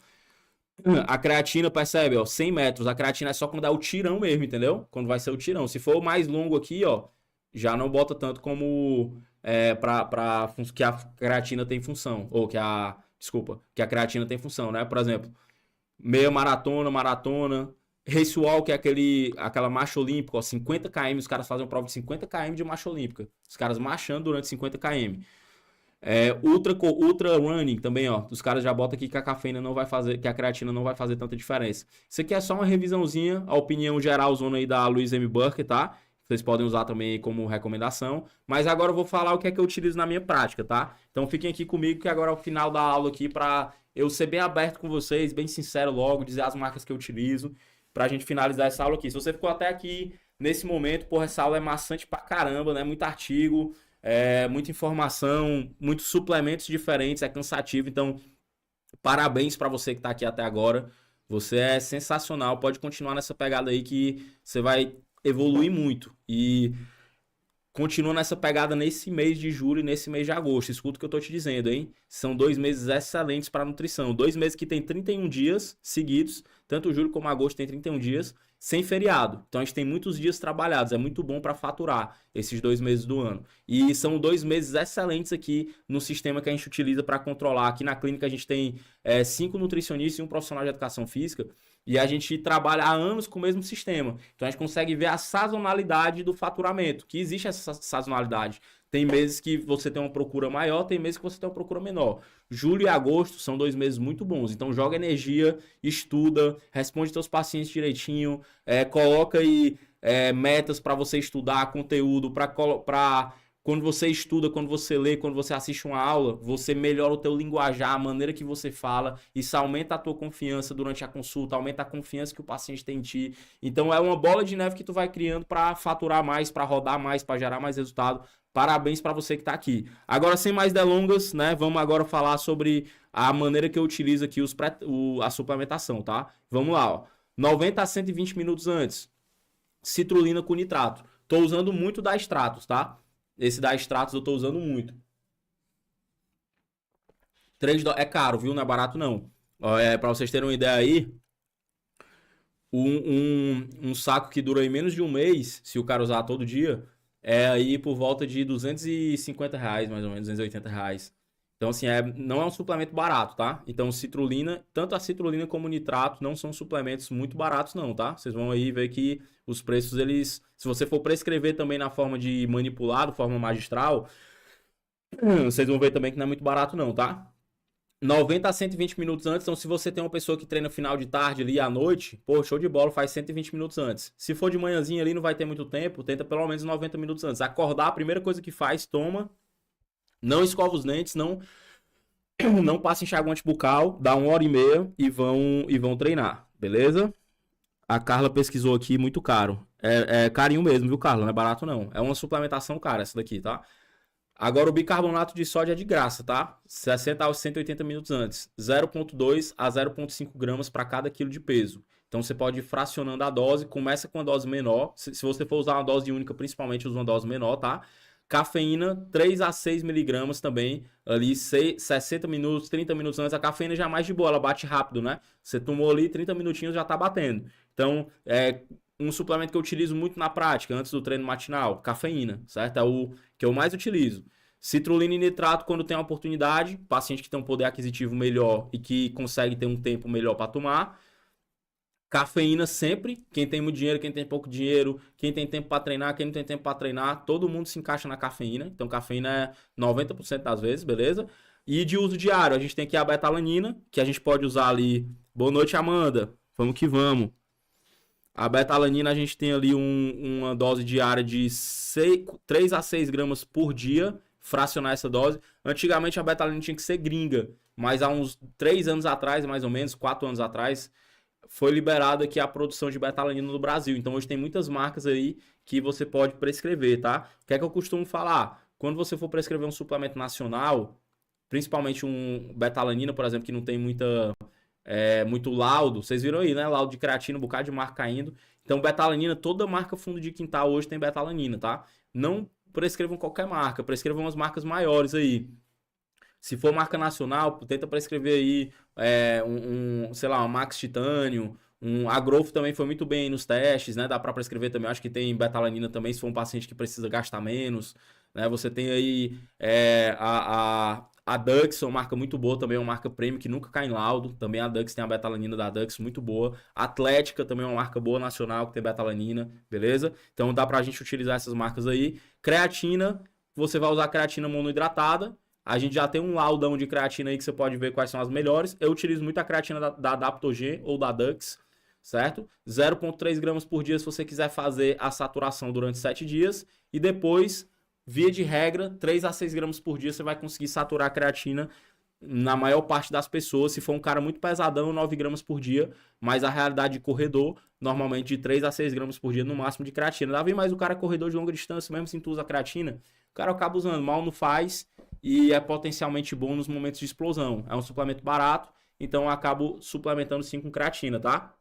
A: A creatina, percebe, ó, 100 metros. A creatina é só quando é o tirão mesmo, entendeu? Quando vai ser o tirão. Se for o mais longo aqui, ó, já não bota tanto como que a creatina tem função. Ou que a Desculpa, que a creatina tem função, né? Por exemplo, meia maratona, race wall, que é aquela marcha olímpica, ó, 50 km, os caras fazem uma prova de 50 km de marcha olímpica. Os caras marchando durante 50 km. Ultra running também, ó. Os caras já botam aqui que a cafeína não vai fazer, que a creatina não vai fazer tanta diferença. Isso aqui é só uma revisãozinha, a opinião geral zona aí da Louise M. Burke, tá? Vocês podem usar também como recomendação. Mas agora eu vou falar o que é que eu utilizo na minha prática, tá? Então fiquem aqui comigo que agora é o final da aula aqui pra eu ser bem aberto com vocês, bem sincero logo, dizer as marcas que eu utilizo pra gente finalizar essa aula aqui. Se você ficou até aqui nesse momento, porra, essa aula é maçante pra caramba, né? Muito artigo, muita informação, muitos suplementos diferentes, é cansativo. Então, parabéns pra você que tá aqui até agora. Você é sensacional, pode continuar nessa pegada aí que você vai evoluir muito. E continua nessa pegada nesse mês de julho e nesse mês de agosto. Escuta o que eu tô te dizendo, hein? São 2 meses excelentes para nutrição. 2 meses que tem 31 dias seguidos. Tanto julho como agosto tem 31 dias sem feriado. Então a gente tem muitos dias trabalhados. É muito bom para faturar esses 2 meses do ano. E são 2 meses excelentes aqui no sistema que a gente utiliza para controlar. Aqui na clínica a gente tem 5 nutricionistas e um profissional de educação física. E a gente trabalha há anos com o mesmo sistema. Então a gente consegue ver a sazonalidade do faturamento, que existe essa sazonalidade. Tem meses que você tem uma procura maior, tem meses que você tem uma procura menor. Julho e agosto são 2 meses muito bons. Então joga energia, estuda, responde seus pacientes direitinho, coloca aí metas para você estudar, conteúdo, para quando você estuda, quando você lê, quando você assiste uma aula, você melhora o teu linguajar, a maneira que você fala, isso aumenta a tua confiança durante a consulta, aumenta a confiança que o paciente tem em ti. Então é uma bola de neve que tu vai criando para faturar mais, para rodar mais, para gerar mais resultado. Parabéns para você que está aqui. Agora, sem mais delongas, né? Vamos agora falar sobre a maneira que eu utilizo aqui a suplementação, tá? Vamos lá, ó. 90 a 120 minutos antes. Citrulina com nitrato. Tô usando muito da Stratos, tá? Esse da Stratos eu tô usando muito. É caro, viu? Não é barato, não. Para vocês terem uma ideia aí, um saco que dura aí menos de um mês, se o cara usar todo dia, é aí por volta de R$ 250, mais ou menos, R$ 280. Então, assim, não é um suplemento barato, tá? Então, citrulina, tanto a citrulina como o nitrato não são suplementos muito baratos, não, tá? Vocês vão aí ver que os preços, se você for prescrever também na forma de manipulado, forma magistral, vocês vão ver também que não é muito barato, não, tá? 90 a 120 minutos antes, então se você tem uma pessoa que treina final de tarde ali à noite, pô, show de bola, faz 120 minutos antes. Se for de manhãzinha ali, não vai ter muito tempo, tenta pelo menos 90 minutos antes. Acordar, a primeira coisa que faz, toma, não escova os dentes, não passa enxaguante bucal, dá 1h30 e vão treinar, beleza? A Carla pesquisou aqui, muito caro. É carinho mesmo, viu, Carla? Não é barato, não. É uma suplementação cara essa daqui, tá? Agora o bicarbonato de sódio é de graça, tá? 60 a 180 minutos antes. 0,2 a 0,5 gramas para cada quilo de peso. Então você pode ir fracionando a dose, começa com uma dose menor. Se você for usar uma dose única, principalmente usa uma dose menor, tá? Cafeína, 3 a 6 miligramas também, ali 60 minutos, 30 minutos antes. A cafeína já é mais de boa, ela bate rápido, né? Você tomou ali 30 minutinhos, já tá batendo. Então, um suplemento que eu utilizo muito na prática, antes do treino matinal, cafeína, certo? É o que eu mais utilizo. Citrulina e nitrato quando tem a oportunidade, paciente que tem um poder aquisitivo melhor e que consegue ter um tempo melhor para tomar. Cafeína sempre, quem tem muito dinheiro, quem tem pouco dinheiro, quem tem tempo para treinar, quem não tem tempo para treinar, todo mundo se encaixa na cafeína. Então cafeína é 90% das vezes, beleza? E de uso diário, a gente tem aqui a betalanina, que a gente pode usar ali. Boa noite, Amanda. Vamos que vamos. A betalanina a gente tem ali uma dose diária de 3 a 6 gramas por dia, fracionar essa dose. Antigamente a betalanina tinha que ser gringa, mas há uns 3 anos atrás, mais ou menos, 4 anos atrás, foi liberado aqui a produção de betalanina no Brasil. Então hoje tem muitas marcas aí que você pode prescrever, tá? O que é que eu costumo falar? Quando você for prescrever um suplemento nacional, principalmente um betalanina, por exemplo, que não tem muito laudo, vocês viram aí, né? Laudo de creatina, um bocado de marca caindo. Então betalanina, toda marca fundo de quintal hoje tem betalanina, tá? Não prescrevam qualquer marca, prescrevam umas marcas maiores aí. Se for marca nacional, tenta prescrever aí sei lá, uma Max Titânio, a Growth também foi muito bem nos testes, né? Dá para prescrever também, acho que tem betalanina também, se for um paciente que precisa gastar menos, né? Você tem aí A Dux é uma marca muito boa, também é uma marca premium que nunca cai em laudo. Também a Dux tem a betalanina da Dux, muito boa. A Atlética também é uma marca boa nacional que tem betalanina, beleza? Então dá pra gente utilizar essas marcas aí. Creatina, você vai usar creatina monoidratada. A gente já tem um laudão de creatina aí que você pode ver quais são as melhores. Eu utilizo muito a creatina da Adaptogen ou da Dux, certo? 0,3 gramas por dia se você quiser fazer a saturação durante 7 dias. E depois, via de regra, 3 a 6 gramas por dia você vai conseguir saturar a creatina na maior parte das pessoas. Se for um cara muito pesadão, 9 gramas por dia. Mas a realidade de corredor, normalmente de 3 a 6 gramas por dia no máximo de creatina. Davi, mas o cara é corredor de longa distância, mesmo se tu usa creatina, o cara acaba usando, mal não faz e é potencialmente bom nos momentos de explosão. É um suplemento barato, então eu acabo suplementando sim com creatina, tá?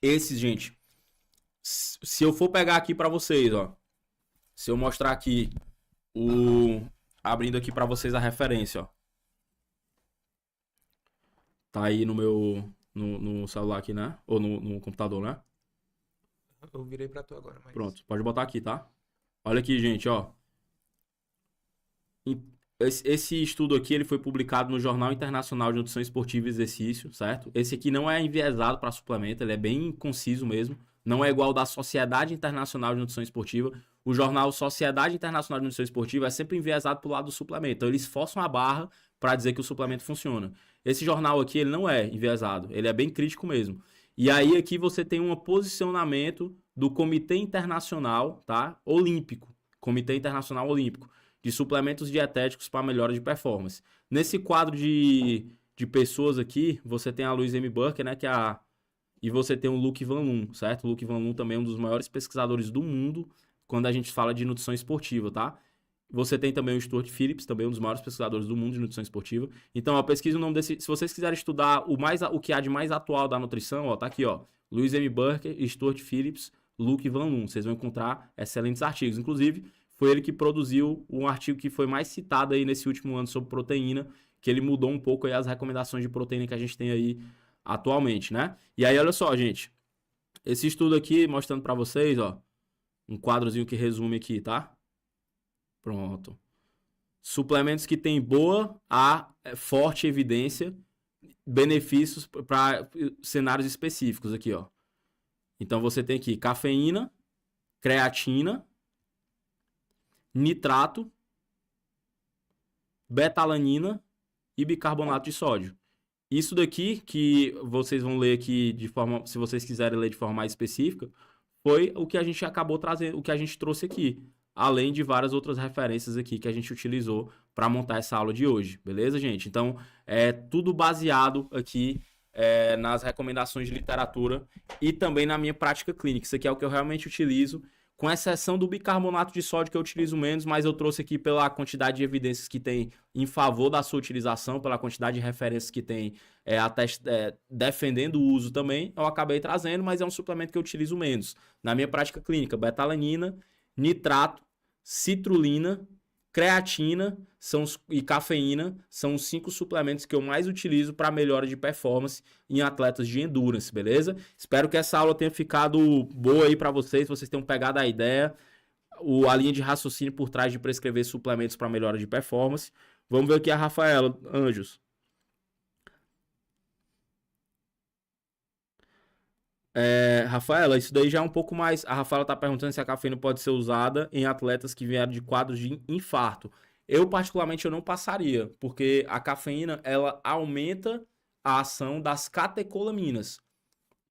A: Esses, gente, se eu for pegar aqui pra vocês, ó, se eu mostrar aqui o abrindo aqui pra vocês a referência, ó. Tá aí no meu no celular aqui, né? Ou no computador, né?
B: Eu virei pra tu agora, mas...
A: Pronto, pode botar aqui, tá? Olha aqui, gente, ó. Esse estudo aqui ele foi publicado no Jornal Internacional de Nutrição Esportiva e Exercício, certo? Esse aqui não é enviesado para suplemento, ele é bem conciso mesmo. Não é igual ao da Sociedade Internacional de Nutrição Esportiva. O jornal Sociedade Internacional de Nutrição Esportiva é sempre enviesado para o lado do suplemento. Então eles forçam a barra para dizer que o suplemento funciona. Esse jornal aqui ele não é enviesado, ele é bem crítico mesmo. E aí aqui você tem um posicionamento do Comitê Internacional, tá? Olímpico. Comitê Internacional Olímpico de suplementos dietéticos para melhora de performance. Nesse quadro de pessoas aqui, você tem a Louise M. Burke, né, que é a... E você tem o Luc Van Loon, certo? O Luc Van Loon também é um dos maiores pesquisadores do mundo quando a gente fala de nutrição esportiva, tá? Você tem também o Stuart Phillips, também um dos maiores pesquisadores do mundo de nutrição esportiva. Então, ó, pesquisa o nome desse... Se vocês quiserem estudar o que há de mais atual da nutrição, ó, tá aqui, ó. Louise M. Burke, Stuart Phillips, Luc Van Loon. Vocês vão encontrar excelentes artigos. Inclusive, foi ele que produziu um artigo que foi mais citado aí nesse último ano sobre proteína, que ele mudou um pouco aí as recomendações de proteína que a gente tem aí atualmente, né? E aí, olha só, gente. Esse estudo aqui, mostrando para vocês, ó, um quadrozinho que resume aqui, tá? Pronto. Suplementos que têm boa a forte evidência, benefícios para cenários específicos aqui, ó. Então, você tem aqui cafeína, creatina, nitrato, betalanina e bicarbonato de sódio. Isso daqui que vocês vão ler aqui de forma, se vocês quiserem ler de forma mais específica, foi o que a gente acabou trazendo, o que a gente trouxe aqui, além de várias outras referências aqui que a gente utilizou para montar essa aula de hoje, beleza, gente? Então, é tudo baseado aqui nas recomendações de literatura e também na minha prática clínica. Isso aqui é o que eu realmente utilizo, com exceção do bicarbonato de sódio que eu utilizo menos, mas eu trouxe aqui pela quantidade de evidências que tem em favor da sua utilização, pela quantidade de referências que tem defendendo o uso também, eu acabei trazendo, mas é um suplemento que eu utilizo menos. Na minha prática clínica, betalanina, nitrato, citrulina, creatina e cafeína são os 5 suplementos que eu mais utilizo para melhora de performance em atletas de endurance, beleza? Espero que essa aula tenha ficado boa aí para vocês tenham pegado a ideia, a linha de raciocínio por trás de prescrever suplementos para melhora de performance. Vamos ver aqui a Rafaela Anjos. Rafaela, isso daí já é um pouco mais... A Rafaela está perguntando se a cafeína pode ser usada em atletas que vieram de quadros de infarto. Eu, particularmente, eu não passaria, porque a cafeína, ela aumenta a ação das catecolaminas.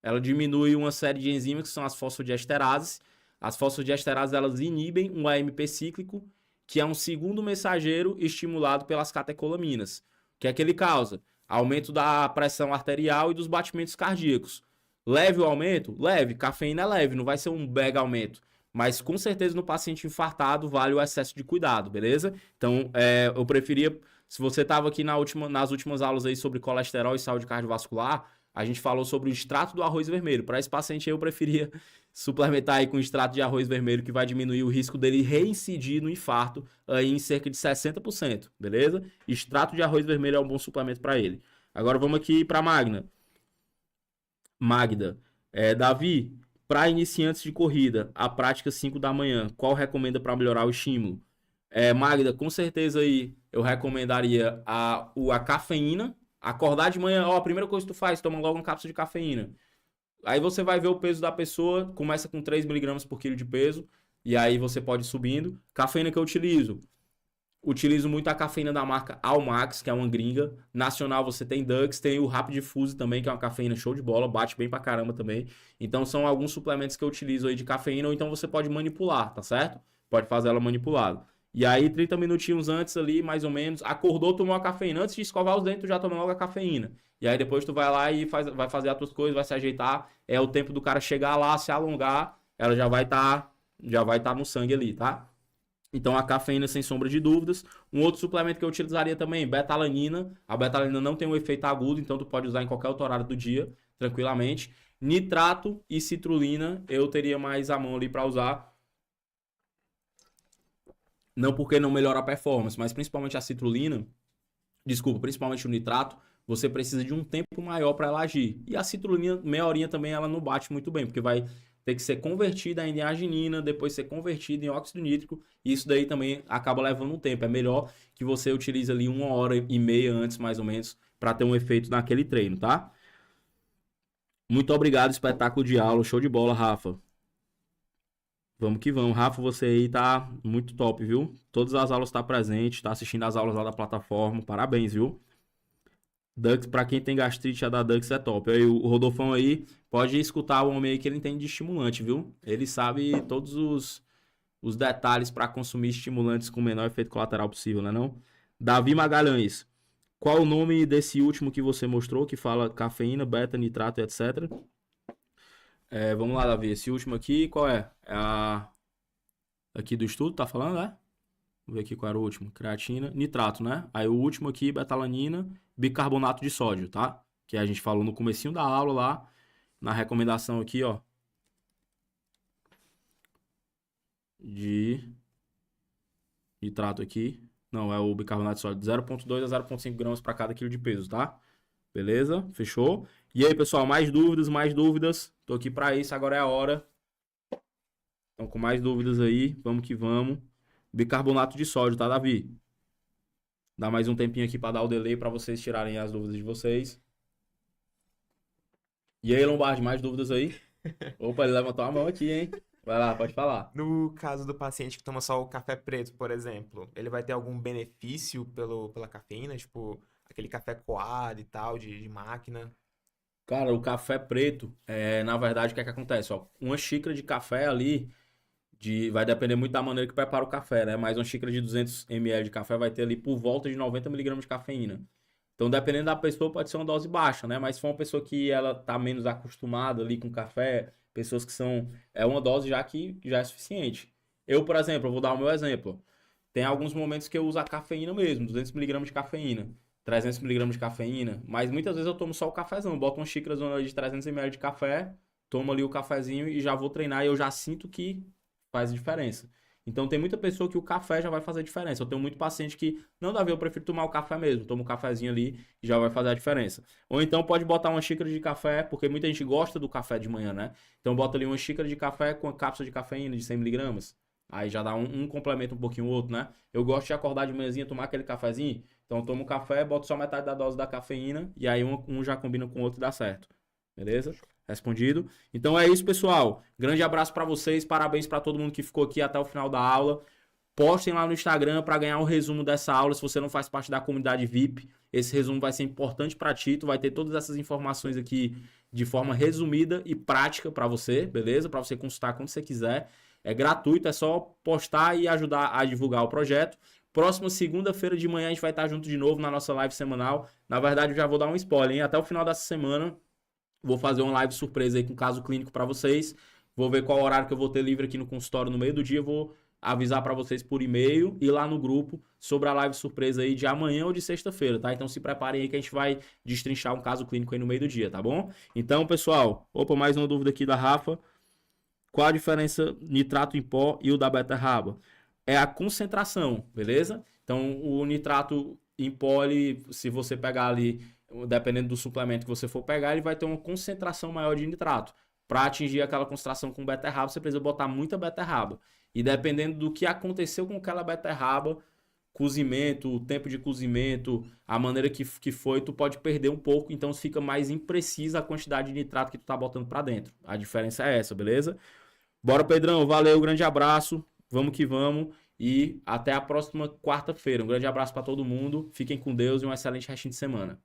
A: Ela diminui uma série de enzimas, que são as fosfodiesterases. As fosfodiesterases, elas inibem um AMP cíclico, que é um segundo mensageiro estimulado pelas catecolaminas. O que é que ele causa? Aumento da pressão arterial e dos batimentos cardíacos. Leve o aumento? Leve. Cafeína é leve, não vai ser um mega aumento. Mas com certeza no paciente infartado vale o excesso de cuidado, beleza? Então, eu preferia... Se você estava aqui nas últimas aulas aí sobre colesterol e saúde cardiovascular, a gente falou sobre o extrato do arroz vermelho. Para esse paciente eu preferia suplementar aí com extrato de arroz vermelho, que vai diminuir o risco dele reincidir no infarto aí em cerca de 60%, beleza? Extrato de arroz vermelho é um bom suplemento para ele. Agora vamos aqui para Magda. Davi, para iniciantes de corrida, a prática 5 da manhã, qual recomenda para melhorar o estímulo? Magda, com certeza aí eu recomendaria a cafeína. Acordar de manhã, ó, a primeira coisa que tu faz, toma logo uma cápsula de cafeína. Aí você vai ver o peso da pessoa, começa com 3 miligramas por quilo de peso, e aí você pode ir subindo. Cafeína que eu utilizo muito a cafeína da marca Almax, que é uma gringa. Nacional você tem Dux, tem o Rapid Fuse também, que é uma cafeína show de bola, bate bem pra caramba também. Então são alguns suplementos que eu utilizo aí de cafeína, ou então você pode manipular, tá certo? Pode fazer ela manipulada. E aí, 30 minutinhos antes ali, mais ou menos, acordou, tomou a cafeína. Antes de escovar os dentes, tu já toma logo a cafeína. E aí depois tu vai lá e vai fazer as tuas coisas, vai se ajeitar. É o tempo do cara chegar lá, se alongar, ela já vai tá no sangue ali, tá? Então a cafeína, sem sombra de dúvidas. Um outro suplemento que eu utilizaria também, betalanina. A betalanina não tem um efeito agudo, então tu pode usar em qualquer outro horário do dia, tranquilamente. Nitrato e citrulina eu teria mais a mão ali para usar. Não porque não melhora a performance, mas principalmente a citrulina, principalmente o nitrato, você precisa de um tempo maior para ela agir. E a citrulina, meia horinha também, ela não bate muito bem, porque vai ter que ser convertida em arginina, depois ser convertida em óxido nítrico, e isso daí também acaba levando um tempo. É melhor que você utilize ali 1h30 antes, mais ou menos, para ter um efeito naquele treino, tá? Muito obrigado, espetáculo de aula, show de bola, Rafa. Vamos que vamos. Rafa, você aí tá muito top, viu? Todas as aulas tá presente, tá assistindo as aulas lá da plataforma. Parabéns, viu? Dux, pra quem tem gastrite, a da Dux é top. Aí o Rodolfão aí, pode escutar o homem aí que ele entende de estimulante, viu? Ele sabe todos os detalhes para consumir estimulantes com o menor efeito colateral possível, né não? Davi Magalhães, qual o nome desse último que você mostrou, que fala cafeína, beta, nitrato, etc? Vamos lá, Davi. Esse último aqui, qual é? Aqui do estudo, tá falando, né? Vamos ver aqui qual era o último. Creatina, nitrato, né? Aí o último aqui, betalanina, bicarbonato de sódio, tá? Que a gente falou no comecinho da aula lá, na recomendação aqui, ó. De nitrato aqui. Não, é o bicarbonato de sódio. 0,2 a 0,5 gramas para cada quilo de peso, tá? Beleza? Fechou? E aí, pessoal, mais dúvidas, mais dúvidas? Tô aqui para isso, agora é a hora. Então, com mais dúvidas aí, vamos que vamos. Bicarbonato de sódio, tá, Davi? Dá mais um tempinho aqui para dar o delay para vocês tirarem as dúvidas de vocês. E aí, Lombardi, mais dúvidas aí? Opa, ele levantou a mão aqui, hein? Vai lá, pode falar.
B: No caso do paciente que toma só o café preto, por exemplo, ele vai ter algum benefício pela cafeína? Tipo, aquele café coado e tal, de máquina?
A: Cara, o café preto, na verdade, o que é que acontece? Ó, uma xícara de café ali, vai depender muito da maneira que prepara o café, né? Mas uma xícara de 200 ml de café vai ter ali por volta de 90 miligramas de cafeína. Então, dependendo da pessoa, pode ser uma dose baixa, né? Mas se for uma pessoa que ela tá menos acostumada ali com café, pessoas que são... É uma dose já que já é suficiente. Eu, por exemplo, eu vou dar o meu exemplo. Tem alguns momentos que eu uso a cafeína mesmo, 200 miligramas de cafeína, 300 miligramas de cafeína, mas muitas vezes eu tomo só o cafezão, boto uma xícara de 300 ml de café, tomo ali o cafezinho e já vou treinar e eu já sinto que faz diferença. Então tem muita pessoa que o café já vai fazer diferença. Eu tenho muito paciente que, não, Davi, eu prefiro tomar o café mesmo. Tomo um cafezinho ali e já vai fazer a diferença. Ou então pode botar uma xícara de café, porque muita gente gosta do café de manhã, né? Então bota ali uma xícara de café com a cápsula de cafeína de 100 miligramas. Aí já dá um complemento um pouquinho o outro, né? Eu gosto de acordar de manhãzinha, tomar aquele cafezinho. Então eu tomo café, boto só metade da dose da cafeína e aí um já combina com o outro e dá certo. Beleza? Respondido. Então é isso, pessoal. Grande abraço para vocês. Parabéns para todo mundo que ficou aqui até o final da aula. Postem lá no Instagram para ganhar o resumo dessa aula. Se você não faz parte da comunidade VIP, esse resumo vai ser importante para ti. Tu vai ter todas essas informações aqui de forma resumida e prática para você, beleza? Para você consultar quando você quiser. É gratuito, é só postar e ajudar a divulgar o projeto. Próxima segunda-feira de manhã a gente vai estar junto de novo na nossa live semanal. Na verdade, eu já vou dar um spoiler, hein? Até o final dessa semana vou fazer uma live surpresa aí com caso clínico para vocês. Vou ver qual horário que eu vou ter livre aqui no consultório no meio do dia. Vou avisar para vocês por e-mail e lá no grupo sobre a live surpresa aí de amanhã ou de sexta-feira, tá? Então se preparem aí que a gente vai destrinchar um caso clínico aí no meio do dia, tá bom? Então, pessoal, mais uma dúvida aqui da Rafa. Qual a diferença nitrato em pó e o da beterraba? É a concentração, beleza? Então, o nitrato em pó, se você pegar ali, dependendo do suplemento que você for pegar, ele vai ter uma concentração maior de nitrato. para atingir aquela concentração com beterraba, você precisa botar muita beterraba. E dependendo do que aconteceu com aquela beterraba, cozimento, o tempo de cozimento, a maneira que foi, tu pode perder um pouco, então fica mais imprecisa a quantidade de nitrato que tu tá botando para dentro. A diferença é essa, beleza? Bora, Pedrão, valeu, grande abraço, vamos que vamos e até a próxima quarta-feira. Um grande abraço para todo mundo, fiquem com Deus e um excelente restinho de semana.